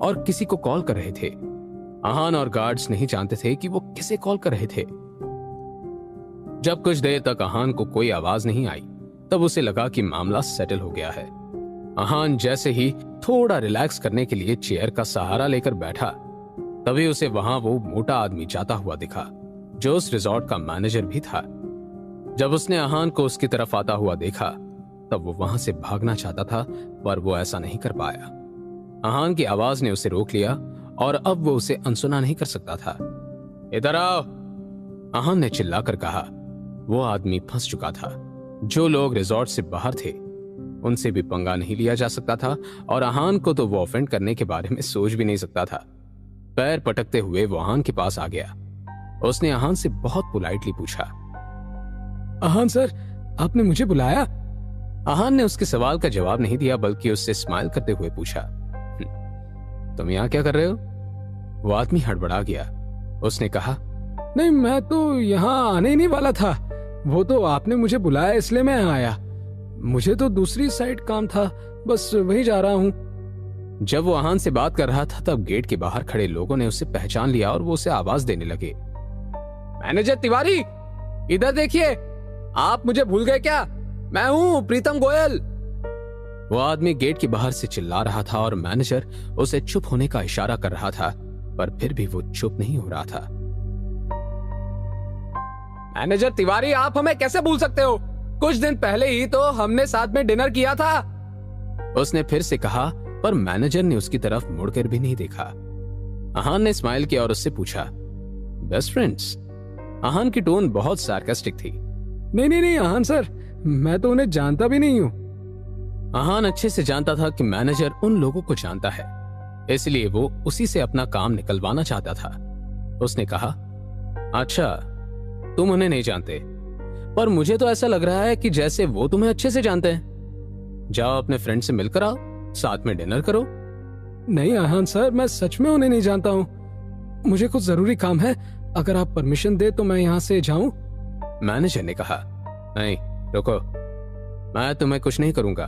और किसी को कॉल कर रहे थे। अहान और गार्ड्स नहीं जानते थे कि वो किसे कॉल कर रहे थे। जब कुछ देर तक अहान को कोई आवाज नहीं आई तब उसे लगा कि मामला सेटल हो गया है। अहान जैसे ही थोड़ा रिलैक्स करने के लिए चेयर का सहारा लेकर बैठा तभी उसे वहां वो मोटा आदमी जाता हुआ दिखा, जो उस रिजॉर्ट का मैनेजर भी था। जब उसने अहान को उसकी तरफ आता हुआ देखा तब वो वहां से भागना चाहता था पर वो ऐसा नहीं कर पाया। अहान की आवाज ने उसे रोक लिया और अब वो उसे अनसुना नहीं कर सकता था। इधर आओ, अहान ने चिल्लाकर कहा। वो आदमी फंस चुका था। जो लोग रिजॉर्ट से बाहर थे उनसे भी पंगा नहीं लिया जा सकता था और अहान को तो वो ऑफेंड करने के बारे में सोच भी नहीं सकता था। पैर पटकते हुए वो अहान के पास आ गया। उसने अहान से बहुत पोलाइटली पूछा, अहान सर, आपने मुझे बुलाया? अहान ने उसके सवाल का जवाब नहीं दिया बल्कि उससे स्माइल करते हुए पूछा, तुम यहाँ क्या कर रहे हो? वो आदमी हड़बड़ा गया। उसने कहा, नहीं, मैं तो यहाँ आने ही नहीं वाला था, वो तो आपने मुझे बुलाया इसलिए मैं आया। मुझे तो दूसरी साइड काम था, बस वही जा रहा हूँ। जब वो अहान से बात कर रहा था तब गेट के बाहर खड़े लोगों ने उसे पहचान लिया और वो उसे आवाज देने लगे, मैनेजर तिवारी, इधर देखिए, आप मुझे भूल गए क्या? मैं हूँ प्रीतम गोयल। वो आदमी गेट के बाहर से चिल्ला रहा था और मैनेजर उसे चुप होने का इशारा कर रहा था पर फिर भी वो चुप नहीं हो रहा था। मैनेजर तिवारी, आप हमें कैसे भूल सकते हो? कुछ दिन पहले ही तो हमने साथ में डिनर किया था, उसने फिर से कहा, पर मैनेजर ने उसकी तरफ मुड़कर भी नहीं देखा। अहान ने स्माइल किया और उससे पूछा, बेस्ट फ्रेंड्स? अहान की टोन बहुत सार्कास्टिक थी। नहीं नहीं नहीं अहान सर, मैं तो उन्हें जानता भी नहीं हूँ। अहान अच्छे से जानता था कि मैनेजर उन लोगों को जानता है, इसलिए वो उसी से अपना काम निकलवाना चाहता था। उसने कहा, अच्छा तुम उन्हें नहीं जानते, पर मुझे तो ऐसा लग रहा है कि जैसे वो तुम्हें अच्छे से जानते हैं। जाओ अपने फ्रेंड से मिलकर आओ, साथ में डिनर करो। नहीं अहान सर, मैं सच में उन्हें नहीं जानता हूँ। मुझे कुछ जरूरी काम है, अगर आप परमिशन दे तो मैं यहाँ से जाऊं? मैनेजर ने कहा, नहीं रुको, मैं तुम्हें कुछ नहीं करूंगा,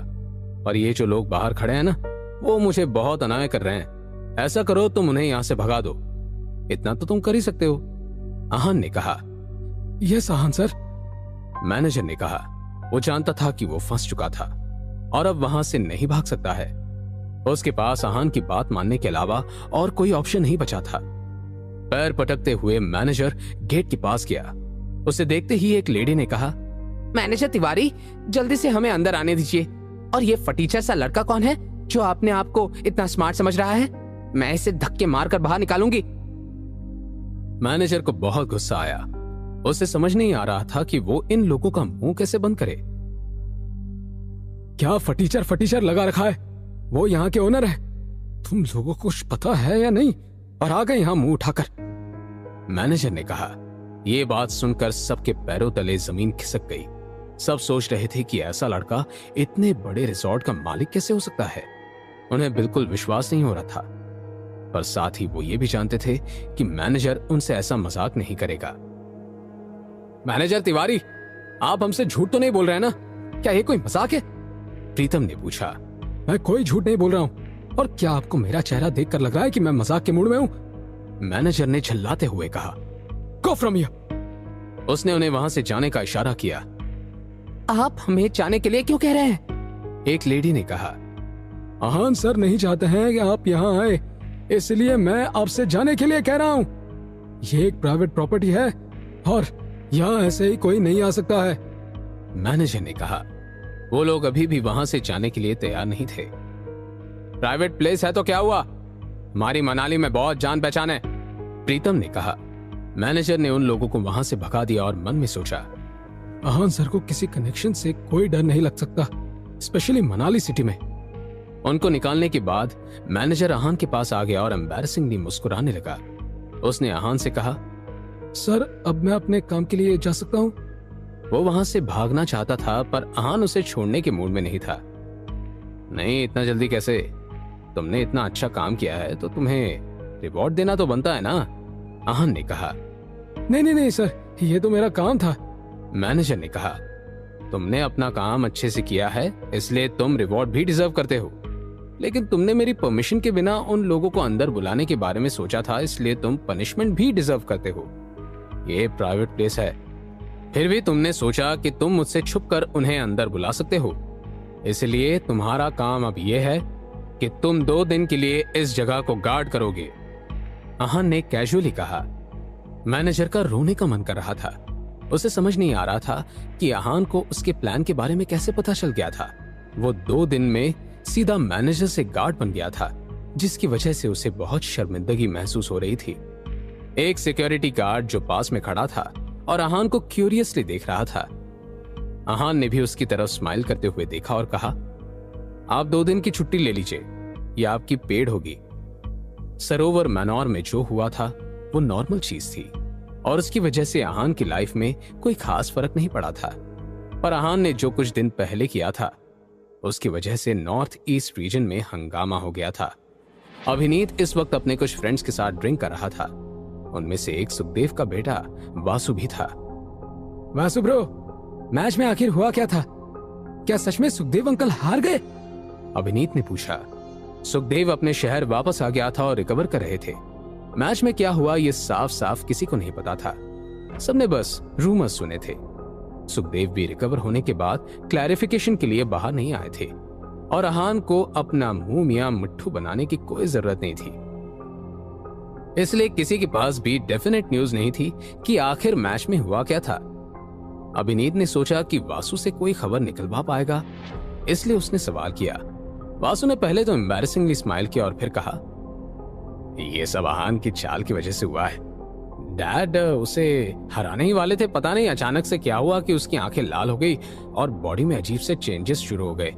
और ये जो लोग बाहर खड़े हैं ना, वो मुझे बहुत अनाय कर रहे हैं। ऐसा करो तुम उन्हें यहाँ से भगा दो, इतना तो तुम कर ही सकते हो। अहान ने कहा, यस अहान सर। मैनेजर ने कहा, वो जानता था कि वो फंस चुका था और अब वहां से नहीं भाग सकता है। उसके पास आहान की बात मानने के अलावा और कोई ऑप्शन नहीं बचा था। पैर पटकते हुए मैनेजर गेट के पास गया। उसे देखते ही एक लेडी ने कहा, मैनेजर तिवारी, जल्दी से हमें अंदर आने दीजिए। और ये फटीचर सा लड़का कौन है जो अपने आप को इतना स्मार्ट समझ रहा है? मैं इसे धक्के मारकर बाहर निकालूंगी। मैनेजर को बहुत गुस्सा आया। उसे समझ नहीं आ रहा था कि वो इन लोगों का मुंह कैसे बंद करे। क्या फटीचर फटीचर लगा रखा है? वो यहाँ के ओनर है। तुम लोगों को कुछ पता है या नहीं? और आ गए यहाँ मुंह उठाकर। मैनेजर ने कहा। ये बात सुनकर सबके पैरों तले जमीन खिसक गई। सब सोच रहे थे कि ऐसा लड़का इतने बड़े रिजॉर्ट का मालिक कैसे हो सकता है। उन्हें बिल्कुल विश्वास नहीं हो रहा था, पर साथ ही वो ये भी जानते थे कि मैनेजर उनसे ऐसा मजाक नहीं करेगा। मैनेजर तिवारी, आप हमसे झूठ तो नहीं बोल रहे हैं ना? क्या ये कोई मजाक है? प्रीतम ने पूछा। मैं कोई झूठ नहीं बोल रहा हूँ। और क्या आपको मेरा चेहरा देखकर लग रहा है कि मैं मजाक के मूड में हूँ? मैनेजर ने झल्लाते हुए कहा। Go from here. उसने उन्हें वहां से जाने का इशारा किया। आप हमें जाने के लिए क्यों कह रहे हैं? एक लेडी ने कहा। आहान सर नहीं चाहते हैं कि आप यहाँ आए, इसलिए मैं आपसे जाने के लिए कह रहा हूँ। ये एक प्राइवेट प्रॉपर्टी है और यहाँ ऐसे ही कोई नहीं आ सकता है। मैनेजर ने कहा। वो लोग अभी भी वहां से जाने के लिए तैयार नहीं थे। प्राइवेट प्लेस है तो क्या हुआ? हमारी मनाली में बहुत जान पहचान है, प्रीतम ने कहा। मैनेजर ने उन लोगों को वहां से भगा दिया और मन में सोचा, आहान सर को किसी कनेक्शन से कोई डर नहीं लग सकता, स्पेशली मनाली सिटी में। उनको निकालने के बाद मैनेजर आहान के पास आ गया और एम्बैरेसिंगली मुस्कुराने लगा। उसने आहान से कहा, सर अब मैं अपने काम के लिए जा सकता हूँ? वो वहां से भागना चाहता था, पर आहान उसे छोड़ने के मूड में नहीं था। नहीं, इतना जल्दी कैसे? तुमने इतना अच्छा काम किया है तो तुम्हें रिवॉर्ड देना तो बनता है ना, आहान ने कहा। नहीं सर, ये तो मेरा काम था, मैनेजर ने कहा। तुमने अपना काम अच्छे से किया है, इसलिए तुम रिवॉर्ड भी डिजर्व करते हो। लेकिन तुमने मेरी परमिशन के बिना उन लोगों को अंदर बुलाने के बारे में सोचा था, इसलिए तुम पनिशमेंट भी डिजर्व करते हो। ये प्राइवेट प्लेस है, फिर भी तुमने सोचा कि तुम मुझसे छुपकर उन्हें अंदर बुला सकते हो। इसलिए तुम्हारा काम अब यह है कि तुम 2 दिन के लिए इस जगह को गार्ड करोगे, आहान ने कैजुअली कहा। मैनेजर का रोने का मन कर रहा था। उसे समझ नहीं आ रहा था कि आहान को उसके प्लान के बारे में कैसे पता चल गया था। वो 2 दिन में सीधा मैनेजर से गार्ड बन गया था, जिसकी वजह से उसे बहुत शर्मिंदगी महसूस हो रही थी। एक सिक्योरिटी गार्ड जो पास में खड़ा था और आहान को क्यूरियसली देख रहा था। आहान ने भी उसकी तरफ स्माइल करते हुए देखा और कहा, आप 2 दिन की छुट्टी ले लीजिए, यह आपकी पेड होगी। सरोवर मैनोर में जो हुआ था वो नॉर्मल चीज थी और उसकी वजह से आहान की लाइफ में कोई खास फर्क नहीं पड़ा था। पर आहान ने जो कुछ दिन पहले किया था उसकी वजह से नॉर्थ ईस्ट रीजन में हंगामा हो गया था। अभिनीत इस वक्त अपने कुछ फ्रेंड्स के साथ ड्रिंक कर रहा था। उनमें से एक सुखदेव का बेटा वासु भी था। वासु ब्रो, मैच में आखिर हुआ क्या था? क्या सच में सुखदेव अंकल हार गए? अभिनीत ने पूछा। सुखदेव अपने शहर वापस आ गया था और रिकवर कर रहे थे। मैच में क्या हुआ ये साफ साफ किसी को नहीं पता था। सबने बस रूमर्स सुने थे। सुखदेव भी रिकवर होने के बाद क्लैरिफिकेशन के लिए बाहर नहीं आए थे और आहान को अपना मुंह मियां मिट्ठू बनाने की कोई जरूरत नहीं थी। इसलिए किसी के पास भी डेफिनेट न्यूज नहीं थी कि आखिर मैच में हुआ क्या था। अभिनीत ने सोचा कि वासु से कोई खबर निकलवा पाएगा, इसलिए उसने सवाल किया। वासु ने पहले तो एम्बैरेसिंगली स्माइल किया और फिर कहा, ये सब आहान की चाल की वजह से हुआ है। डैड उसे हराने ही वाले थे, पता नहीं अचानक से क्या हुआ कि उसकी आंखें लाल हो गई और बॉडी में अजीब से चेंजेस शुरू हो गए।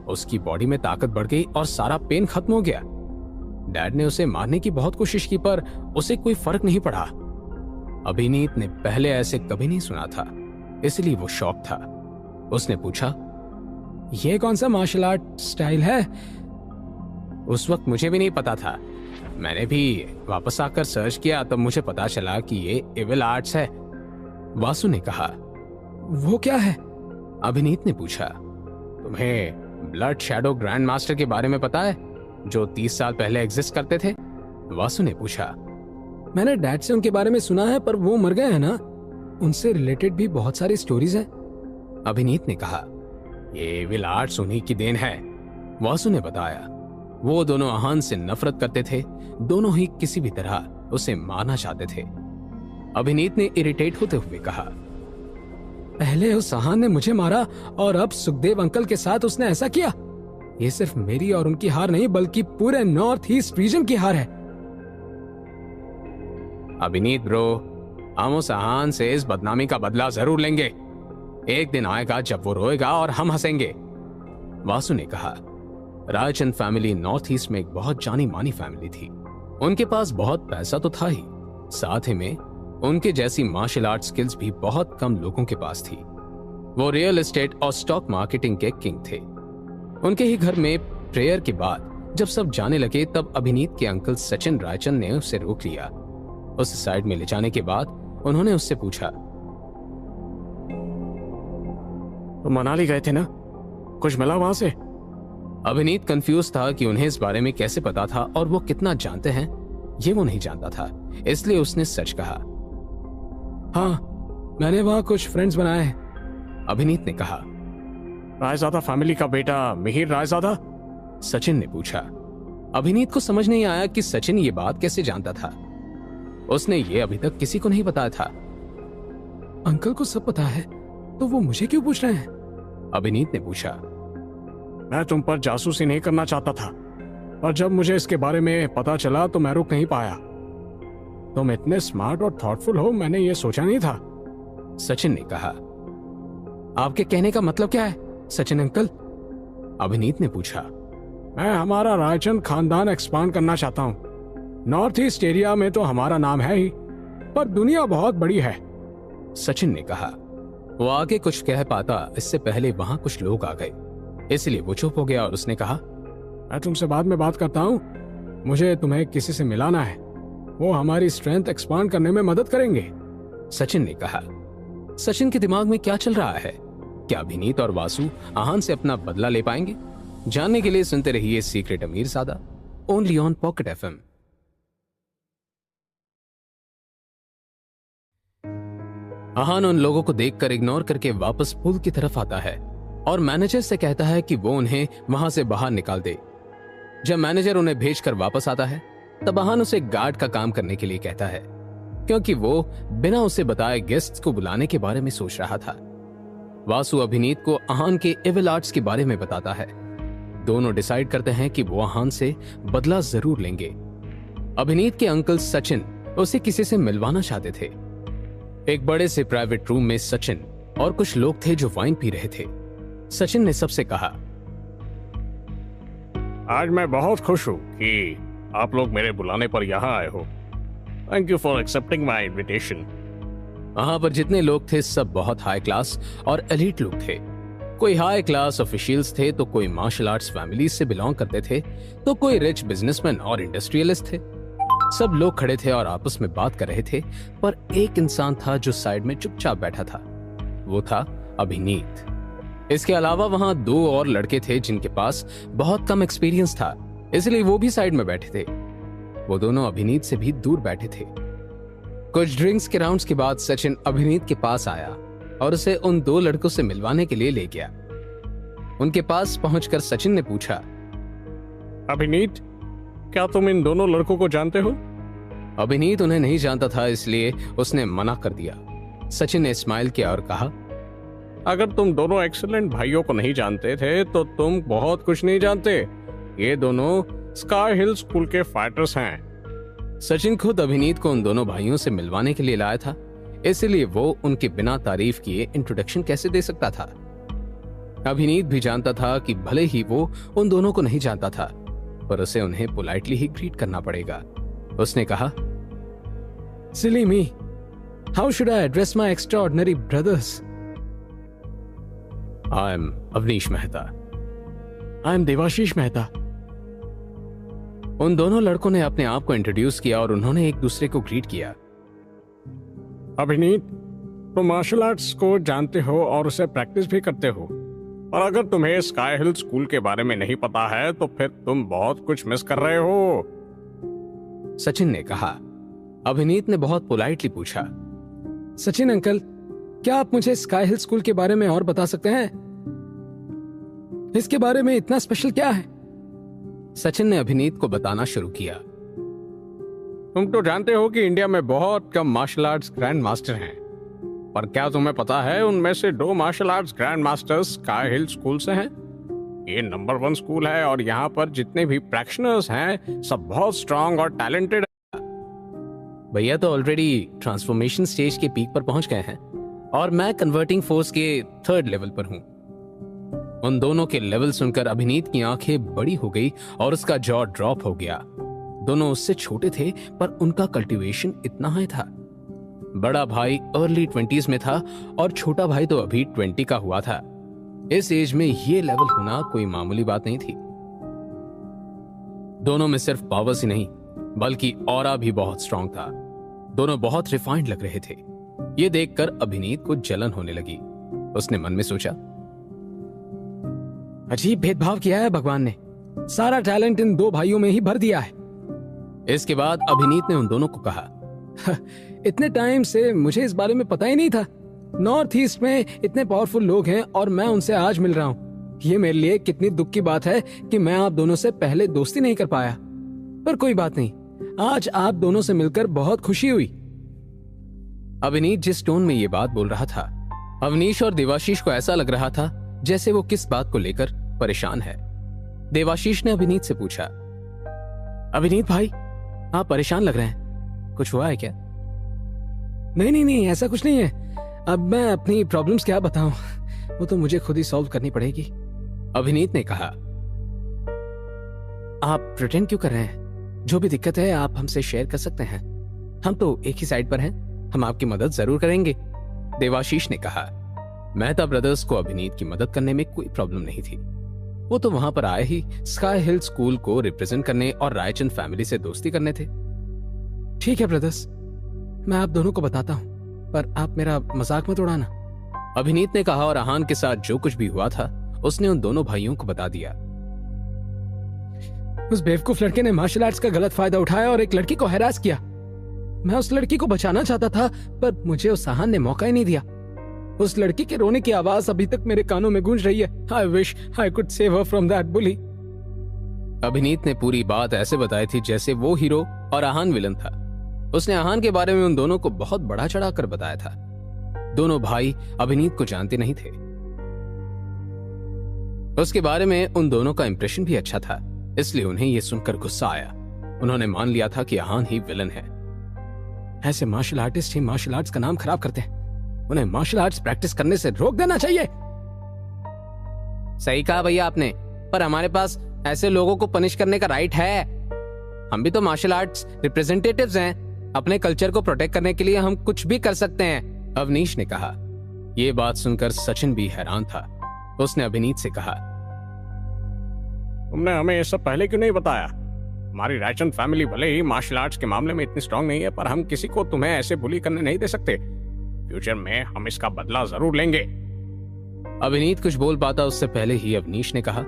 उसकी बॉडी में ताकत बढ़ गई और सारा पेन खत्म हो गया। डैड ने उसे मारने की बहुत कोशिश की पर उसे कोई फर्क नहीं पड़ा। अभिनीत ने पहले ऐसे कभी नहीं सुना था, इसलिए वो शॉक था। उसने पूछा, ये कौन सा मार्शल आर्ट स्टाइल है? उस वक्त मुझे भी नहीं पता था। मैंने भी वापस आकर सर्च किया तब मुझे पता चला कि ये इविल आर्ट्स है, वासु ने कहा। वो क्या है? अभिनीत ने पूछा। तुम्हें ब्लड शैडो ग्रैंड मास्टर के बारे में पता है, जो 30 साल पहले एग्जिस्ट करते थे, वासु ने पूछा। मैंने डैड से उनके बारे में सुना है, पर वो मर गए हैं ना? उनसे रिलेटेड भी बहुत सारी स्टोरीज हैं। अभिनीत ने कहा, ये विल आर्ट्स उन्हीं की देन है। वासु ने बताया, वो दोनों आहान से नफरत करते थे, दोनों ही किसी भी तरह उसे मारना चाहते थे। अभिनीत ने इरिटेट होते हुए कहा, पहले उस आहान ने मुझे मारा और अब सुखदेव अंकल के साथ उसने ऐसा किया। ये सिर्फ मेरी और उनकी हार नहीं बल्कि पूरे नॉर्थ ईस्ट रीजन की हार है। अभिनीत ब्रो, हम उस आहान से इस बदनामी का बदला जरूर लेंगे। एक दिन आएगा जब वो रोएगा और हम हंसेंगे। वासु ने कहा, रायचंद फैमिली नॉर्थ ईस्ट में एक बहुत जानी मानी फैमिली थी। उनके पास बहुत पैसा तो था ही, साथ ही में उनके जैसी मार्शल आर्ट स्किल्स भी बहुत कम लोगों के पास थी। वो रियल एस्टेट और स्टॉक मार्केटिंग के किंग थे। उनके ही घर में प्रेयर के बाद जब सब जाने लगे तब अभिनीत के अंकल सचिन रायचंद ने उसे रोक लिया। उस साइड में ले जाने के बाद उन्होंने उससे पूछा, तो मनाली गए थे ना, कुछ मिला वहां से? अभिनीत कंफ्यूज था कि उन्हें इस बारे में कैसे पता था और वो कितना जानते हैं ये वो नहीं जानता था, इसलिए उसने सच कहा। हाँ, मैंने वहां कुछ फ्रेंड्स बनाए हैं। अभिनीत ने कहा। रायजादा फैमिली का बेटा मिहिर रायजादा? सचिन ने पूछा। अभिनीत को समझ नहीं आया कि सचिन ये बात कैसे जानता था। उसने ये अभी तक किसी को नहीं बताया था। अंकल को सब पता है तो वो मुझे क्यों पूछ रहे हैं? अभिनीत ने पूछा। मैं तुम पर जासूसी नहीं करना चाहता था, और जब मुझे इसके बारे में पता चला तो मैं रुक नहीं पाया। तुम इतने स्मार्ट और थॉटफुल हो, मैंने ये सोचा नहीं था। सचिन ने कहा। आपके कहने का मतलब क्या है सचिन अंकल? अभिनीत ने पूछा। मैं हमारा रायचंद खानदान एक्सपांड करना चाहता हूँ। नॉर्थ ईस्ट एरिया में तो हमारा नाम है ही, पर दुनिया बहुत बड़ी है। सचिन ने कहा। वो आगे कुछ कह पाता इससे पहले वहां कुछ लोग आ गए, इसलिए वो चुप हो गया और उसने कहा, मैं तुमसे बाद में बात करता हूँ। मुझे तुम्हें किसी से मिलाना है, वो हमारी स्ट्रेंथ एक्सपांड करने में मदद करेंगे। सचिन ने कहा। सचिन के दिमाग में क्या चल रहा है? क्या अभिनीत और वासु आहान से अपना बदला ले पाएंगे? जानने के लिए सुनते रहिए secret Amirzada, only on Pocket FM. Aahan उन लोगों को देखकर इग्नोर करके वापस पुल की तरफ आता है और मैनेजर से कहता है कि वो उन्हें वहां से बाहर निकाल दे। जब मैनेजर उन्हें भेजकर वापस आता है तब आहान उसे गार्ड का काम करने के लिए कहता है, क्योंकि वो बिना उसे बताए गेस्ट्स को बुलाने के बारे में सोच रहा था। वासु अभिनीत को आहान के इविल आर्ट्स के बारे में बताता है। दोनों डिसाइड करते हैं कि वो आहान से बदला जरूर लेंगे। अभिनीत के अंकल सचिन उसे किसी से मिलवाना चाहते थे। एक बड़े से प्राइवेट रूम में सचिन और कुछ लोग थे जो वाइन पी रहे थे। सचिन ने सबसे कहा, आज मैं बहुत खुश हूँ कि आप लोग मेरे बुलाने पर यहाँ आए हो। Thank you for accepting my invitation. वहां पर जितने लोग थे सब बहुत हाई क्लास और एलीट लोग थे। कोई हाई क्लास ऑफिशियल्स थे तो कोई मार्शल आर्ट्स फैमिलीज से बिलोंग करते थे तो कोई रिच बिजनेसमैन और इंडस्ट्रियलिस्ट थे। सब लोग खड़े थे और आपस में बात कर रहे थे, पर एक इंसान था जो साइड में चुपचाप बैठा था। वो था अभिनीत। इसके अलावा वहां दो और लड़के थे जिनके पास बहुत कम एक्सपीरियंस था, इसलिए वो भी साइड में बैठे थे। वो दोनों अभिनीत से भी दूर बैठे थे। कुछ ड्रिंक्स के राउंड्स के बाद सचिन अभिनीत के पास आया और उसे उन दो लड़कों से मिलवाने के लिए ले गया। उनके पास पहुंचकर सचिन ने पूछा, अभिनीत, क्या तुम इन दोनों लड़कों को जानते हो? अभिनीत उन्हें नहीं जानता था, इसलिए उसने मना कर दिया। सचिन ने स्माइल किया और कहा, अगर तुम दोनों एक्सीलेंट भाइयों को नहीं जानते थे तो तुम बहुत कुछ नहीं जानते। ये दोनों स्काई हिल स्कूल के फाइटर्स हैं। सचिन खुद अभिनीत को उन दोनों भाइयों से मिलवाने के लिए लाया था, इसलिए वो उनके बिना तारीफ किए इंट्रोडक्शन कैसे दे सकता था। अभिनीत भी जानता था कि भले ही वो उन दोनों को नहीं जानता था, पर उसे उन्हें पोलाइटली ही ग्रीट करना पड़ेगा। उसने कहा, silly me, how should I address my extraordinary brothers? I am Avneesh Mehta. I am Devashish Mehta. उन दोनों लड़कों ने अपने आप को इंट्रोड्यूस किया और उन्होंने एक दूसरे को ग्रीट किया। अभिनीत, तुम मार्शल आर्ट्स को जानते हो और उसे प्रैक्टिस भी करते हो, और अगर तुम्हें स्काई हिल स्कूल के बारे में नहीं पता है तो फिर तुम बहुत कुछ मिस कर रहे हो। सचिन ने कहा। अभिनीत ने बहुत पोलाइटली पूछा, सचिन अंकल, क्या आप मुझे स्काई हिल स्कूल के बारे में और बता सकते हैं? इसके बारे में इतना स्पेशल क्या है? सचिन ने अभिनीत को बताना शुरू किया। तुम तो जानते हो कि इंडिया में बहुत कम मार्शल आर्ट्स ग्रैंड मास्टर हैं, पर क्या तुम्हें पता है उनमें से 2 martial arts grand masters Sky Hill school से हैं? ये नंबर 1 स्कूल है और यहाँ पर जितने भी प्रैक्टिशनर्स हैं सब बहुत स्ट्रांग और टैलेंटेड है। भैया तो ऑलरेडी ट्रांसफॉर्मेशन स्टेज के पीक पर पहुंच गए हैं और मैं कन्वर्टिंग फोर्स के 3rd लेवल पर हूं। उन दोनों के लेवल सुनकर अभिनीत की आंखें बड़ी हो गई और उसका जॉ ड्रॉप हो गया। दोनों उससे छोटे थे पर उनका कल्टीवेशन इतना हाई था। बड़ा भाई अर्ली 20s में था और छोटा भाई तो अभी 20 का हुआ था। इस एज में ये लेवल होना कोई मामूली बात नहीं थी। दोनों में सिर्फ पावर्स ही नहीं बल्कि ऑरा भी बहुत स्ट्रांग था। दोनों बहुत रिफाइंड लग रहे थे। ये देखकर अभिनीत को जलन होने लगी। उसने मन में सोचा, अजीब भेदभाव किया है भगवान ने। सारा टैलेंट इन 2 भाइयों में ही भर दिया है। इसके बाद अभिनीत ने उन दोनों को कहा, इतने टाइम से मुझे इस बारे में पता ही नहीं था। नॉर्थ ईस्ट में इतने पावरफुल लोग हैं और मैं उनसे आज मिल रहा हूँ। ये मेरे लिए कितनी दुख की बात है कि मैं आप दोनों से पहले दोस्ती नहीं कर पाया। पर कोई बात नहीं, आज आप दोनों से मिलकर बहुत खुशी हुई। अभिनीत जिस टोन में ये बात बोल रहा था, अवनीश और देवाशीष को ऐसा लग रहा था जैसे वो किस बात को लेकर परेशान है। देवाशीष ने अभिनीत से पूछा, अभिनीत भाई, आप परेशान लग रहे हैं, कुछ हुआ है क्या? नहीं, ऐसा कुछ नहीं है। अब मैं अपनी प्रॉब्लम्स क्या बताऊं, वो तो मुझे खुद ही सॉल्व करनी पड़ेगी। अभिनीत ने कहा, आप प्रिटेंड क्यों कर रहे हैं? जो भी दिक्कत है आप हमसे शेयर कर सकते हैं। हम तो एक ही साइड पर हैं, हम आपकी मदद जरूर करेंगे। देवाशीष ने कहा। मेहता ब्रदर्स को अभिनीत की मदद करने में कोई प्रॉब्लम नहीं थी। वो तो वहां पर आए ही स्काई हिल स्कूल को रिप्रेजेंट करने और रायचंद फैमिली से दोस्ती करने थे। ठीक है ब्रदर्स, मैं आप दोनों को बताता हूँ, पर आप मेरा मजाक मत उड़ाना। अभिनीत ने कहा और आहान के साथ जो कुछ भी हुआ था उसने उन दोनों भाइयों को बता दिया। उस बेवकूफ लड़के ने मार्शल आर्ट्स का गलत फायदा उठाया और एक लड़की को हैरास किया। मैं उस लड़की को बचाना चाहता था पर मुझे उस आहान ने मौका ही नहीं दिया। उस लड़की के रोने की आवाज अभी तक मेरे कानों में गूंज रही है। I wish I could save her from that bully। अभिनीत ने पूरी बात ऐसे बताई थी जैसे वो हीरो और आहान विलन था। उसने आहान के बारे में उन दोनों को बहुत बढ़ा चढ़ाकर बताया था। दोनों भाई अभिनीत को जानते नहीं थे। उसके बारे में उन दोनों का इंप्रेशन भी अच्छा था, इसलिए उन्हें यह सुनकर गुस्सा आया। उन्होंने मान लिया था कि आहान ही विलन है। ऐसे मार्शल आर्टिस्ट ही मार्शल आर्ट्स का नाम खराब करते हैं। उन्हें मार्शल आर्ट्स प्रैक्टिस करने से रोक देना चाहिए। सही कहा भैया आपने, पर हमारे पास ऐसे लोगों को पनिश करने का राइट है। हम भी तो मार्शल आर्ट्स रिप्रेजेंटेटिव्स हैं। अपने कल्चर को प्रोटेक्ट करने के लिए हम कुछ भी कर सकते हैं। अवनीश ने कहा। यह बात सुनकर सचिन भी हैरान था। उसने अभिनीत से कहा, तुमने हमें ये सब पहले क्यों नहीं बताया? हमारी रायचंद फैमिली भले ही मार्शल आर्ट्स के मामले में इतनी स्ट्रांग नहीं है, पर हम किसी को तुम्हें ऐसे बुली करने नहीं दे सकते। फ्यूचर में हम इसका बदला जरूर लेंगे। अभिनीत कुछ बोल पाता उससे पहले ही अवनीश ने कहा,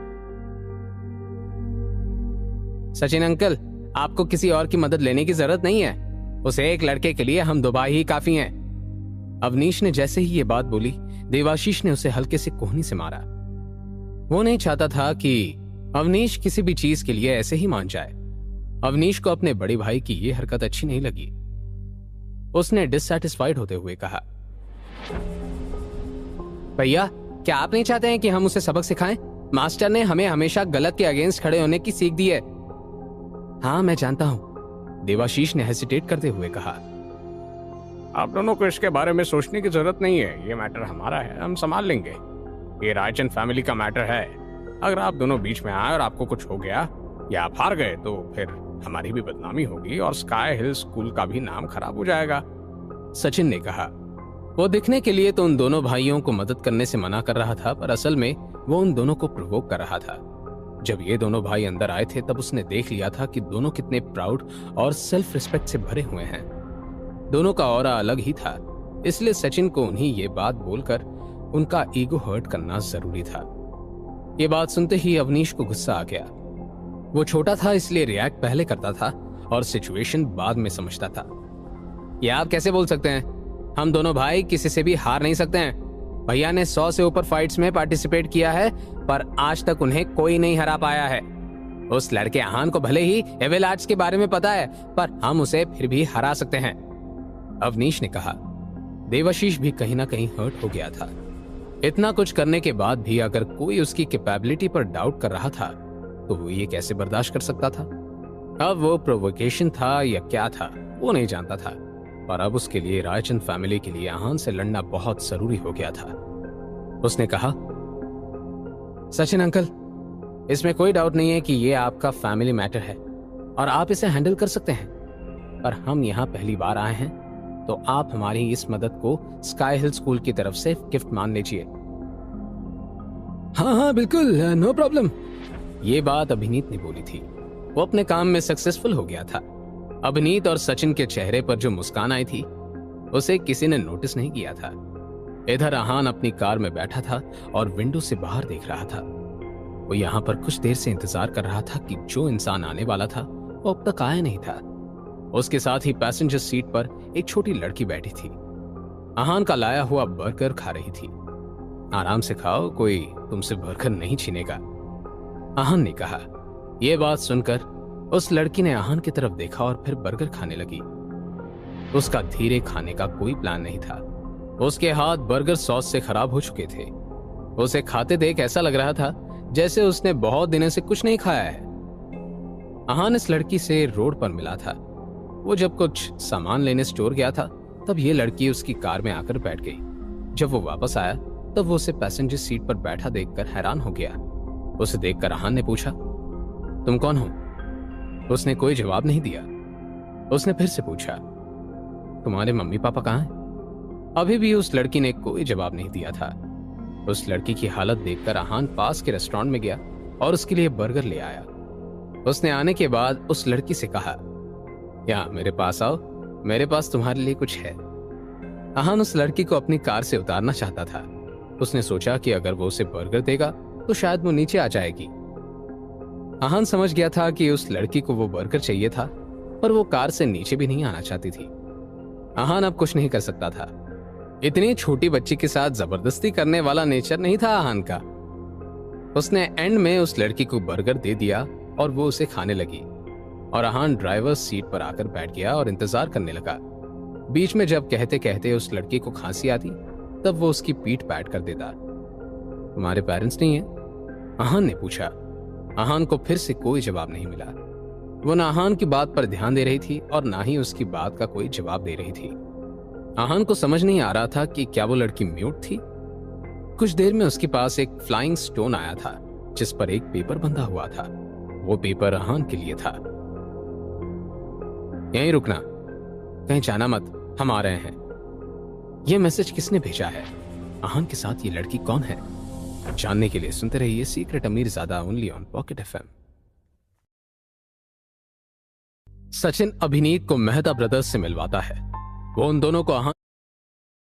सचिन अंकल, आपको किसी और की मदद लेने की जरूरत नहीं है। उस एक लड़के के लिए हम 2 भाई ही काफी हैं। अवनीश ने जैसे ही ये बात बोली, देवाशीष ने उसे हल्के से कोहनी से मारा। वो नहीं चाहता था कि अवनीश किसी भी चीज के लिए ऐसे ही मान जाए। अवनीश को अपने बड़े भाई की ये हरकत अच्छी नहीं लगी। उसने डिससैटिस्फाइड होते हुए कहा, भैया, क्या आप नहीं चाहते हैं कि हम उसे सबक सिखाएं? मास्टर ने हमें हमेशा गलत के अगेंस्ट खड़े होने की सीख दी है। हाँ, मैं जानता हूं, देवाशीष ने हेसिटेट करते हुए कहा। आप दोनों को इसके बारे में सोचने की जरूरत नहीं है। ये मैटर हमारा है, हम संभाल लेंगे। ये रायचंद फैमिली का मैटर है। अगर आप दोनों बीच में आए और आपको कुछ हो गया या आप हार गए तो फिर हमारी भी बदनामी होगी और स्काई हिल स्कूल का भी नाम खराब हो जाएगा। सचिन ने कहा। वो दिखने के लिए तो उन दोनों भाइयों को मदद करने से मना कर रहा था, पर असल में वो उन दोनों को प्रोवोक कर रहा था। जब ये दोनों भाई अंदर आए थे तब उसने देख लिया था कि दोनों कितने प्राउड और सेल्फ रिस्पेक्ट से भरे हुए हैं। दोनों का ऑरा अलग ही था, इसलिए सचिन को उन्हें ये बात बोलकर उनका ईगो हर्ट करना जरूरी था। ये बात सुनते ही अवनीश को गुस्सा आ गया। वो छोटा था इसलिए रिएक्ट पहले करता था और सिचुएशन बाद में समझता था। ये आप कैसे बोल सकते हैं? हम दोनों भाई किसी से भी हार नहीं सकते हैं। भैया ने 100 से ऊपर फाइट्स में पार्टिसिपेट किया है, पर आज तक उन्हें कोई नहीं हरा पाया है। उस लड़के आहान को भले ही एविल आर्ट्स के बारे में पता है, पर हम उसे फिर भी हरा सकते हैं, अवनीश ने कहा। देवाशीष भी कहीं ना कहीं हर्ट हो गया था। इतना कुछ करने के बाद भी अगर कोई उसकी कैपेबिलिटी पर डाउट कर रहा था तो वो ये कैसे बर्दाश्त कर सकता था। अब वो प्रोवोकेशन था या क्या था वो नहीं जानता था, पर अब उसके लिए रायचंद फैमिली के लिए आहान से लड़ना बहुत जरूरी हो गया था। उसने कहा, सचिन अंकल, इसमें कोई डाउट नहीं है कि ये आपका फैमिली मैटर है और आप इसे हैंडल कर सकते हैं, पर हम यहाँ पहली बार आए हैं तो आप हमारी इस मदद को स्काई हिल स्कूल की तरफ से गिफ्ट मान लीजिए। हाँ हाँ बिल्कुल, नो प्रॉब्लम। ये बात अभिनीत ने बोली थी। वो अपने काम में सक्सेसफुल हो गया था। अभिनीत और सचिन के चेहरे पर जो मुस्कान आई थी उसे किसी ने नोटिस नहीं किया था। इधर आहान अपनी कार में बैठा था और विंडो से बाहर देख रहा था। वो यहाँ पर कुछ देर से इंतजार कर रहा था कि जो इंसान आने वाला था वो अब तक आया नहीं था। उसके साथ ही पैसेंजर सीट पर एक छोटी लड़की बैठी थी। आहान का लाया हुआ बर्गर खा रही थी। आराम से खाओ, कोई तुमसे बर्गर नहीं छीनेगा, आहान ने कहा। यह बात सुनकर उस लड़की ने आहान की तरफ देखा और फिर बर्गर खाने लगी। उसका धीरे खाने का कोई प्लान नहीं था। उसके हाथ बर्गर सॉस से खराब हो चुके थे। उसे खाते देख ऐसा लग रहा था जैसे उसने बहुत दिनों से कुछ नहीं खाया है। आहान इस लड़की से रोड पर मिला था। वो जब कुछ सामान लेने स्टोर गया था तब ये लड़की उसकी कार में आकर बैठ गई। जब वो वापस आया तब वो उसे पैसेंजर सीट पर बैठा देखकर हैरान हो गया। उसे देखकर आहान ने पूछा, तुम कौन हो? उसने कोई जवाब नहीं दिया। उसने फिर से पूछा, तुम्हारे मम्मी पापा कहाँ हैं? अभी भी उस लड़की ने कोई जवाब नहीं दिया था। उस लड़की की हालत देखकर आहान पास के रेस्टोरेंट में गया और उसके लिए बर्गर ले आया। उसने आने के बाद उस लड़की से कहा, यहाँ मेरे पास आओ, मेरे पास तुम्हारे लिए कुछ है। आहान उस लड़की को अपनी कार से उतारना चाहता था। उसने सोचा कि अगर वो उसे बर्गर देगा तो शायद वो नीचे आ जाएगी। आहान समझ गया था कि उस लड़की को वो बर्गर चाहिए था, पर वो कार से नीचे भी नहीं आना चाहती थी। आहान अब कुछ नहीं कर सकता था। इतनी छोटी बच्ची के साथ जबरदस्ती करने वाला नेचर नहीं था आहान का। उसने एंड में उस लड़की को बर्गर दे दिया और वो उसे खाने लगी और आहान ड्राइवर सीट पर आकर बैठ गया और इंतजार करने लगा। बीच में जब कहते कहते उस लड़की को खांसी आती तब वो उसकी पीठ पैट कर देता। तुम्हारे पेरेंट्स नहीं है? आहान ने पूछा। आहान को फिर से कोई जवाब नहीं मिला। वो ना आहान की बात पर ध्यान दे रही थी और ना ही उसकी बात का कोई जवाब दे रही थी। आहान को समझ नहीं आ रहा था कि क्या वो लड़की म्यूट थी। कुछ देर में उसके पास एक फ्लाइंग स्टोन आया था जिस पर एक पेपर बंधा हुआ था। वो पेपर आहान के लिए था। यहीं रुकना, कहीं जाना मत, हम आ रहे हैं। यह मैसेज किसने भेजा है? आहान के साथ ये लड़की कौन है? जानने के लिए सुनते रहिए secret Amirzada only on Pocket FM. Sachin Abhinit को मेहता ब्रदर्स से मिलवाता है। वो उन दोनों को आहान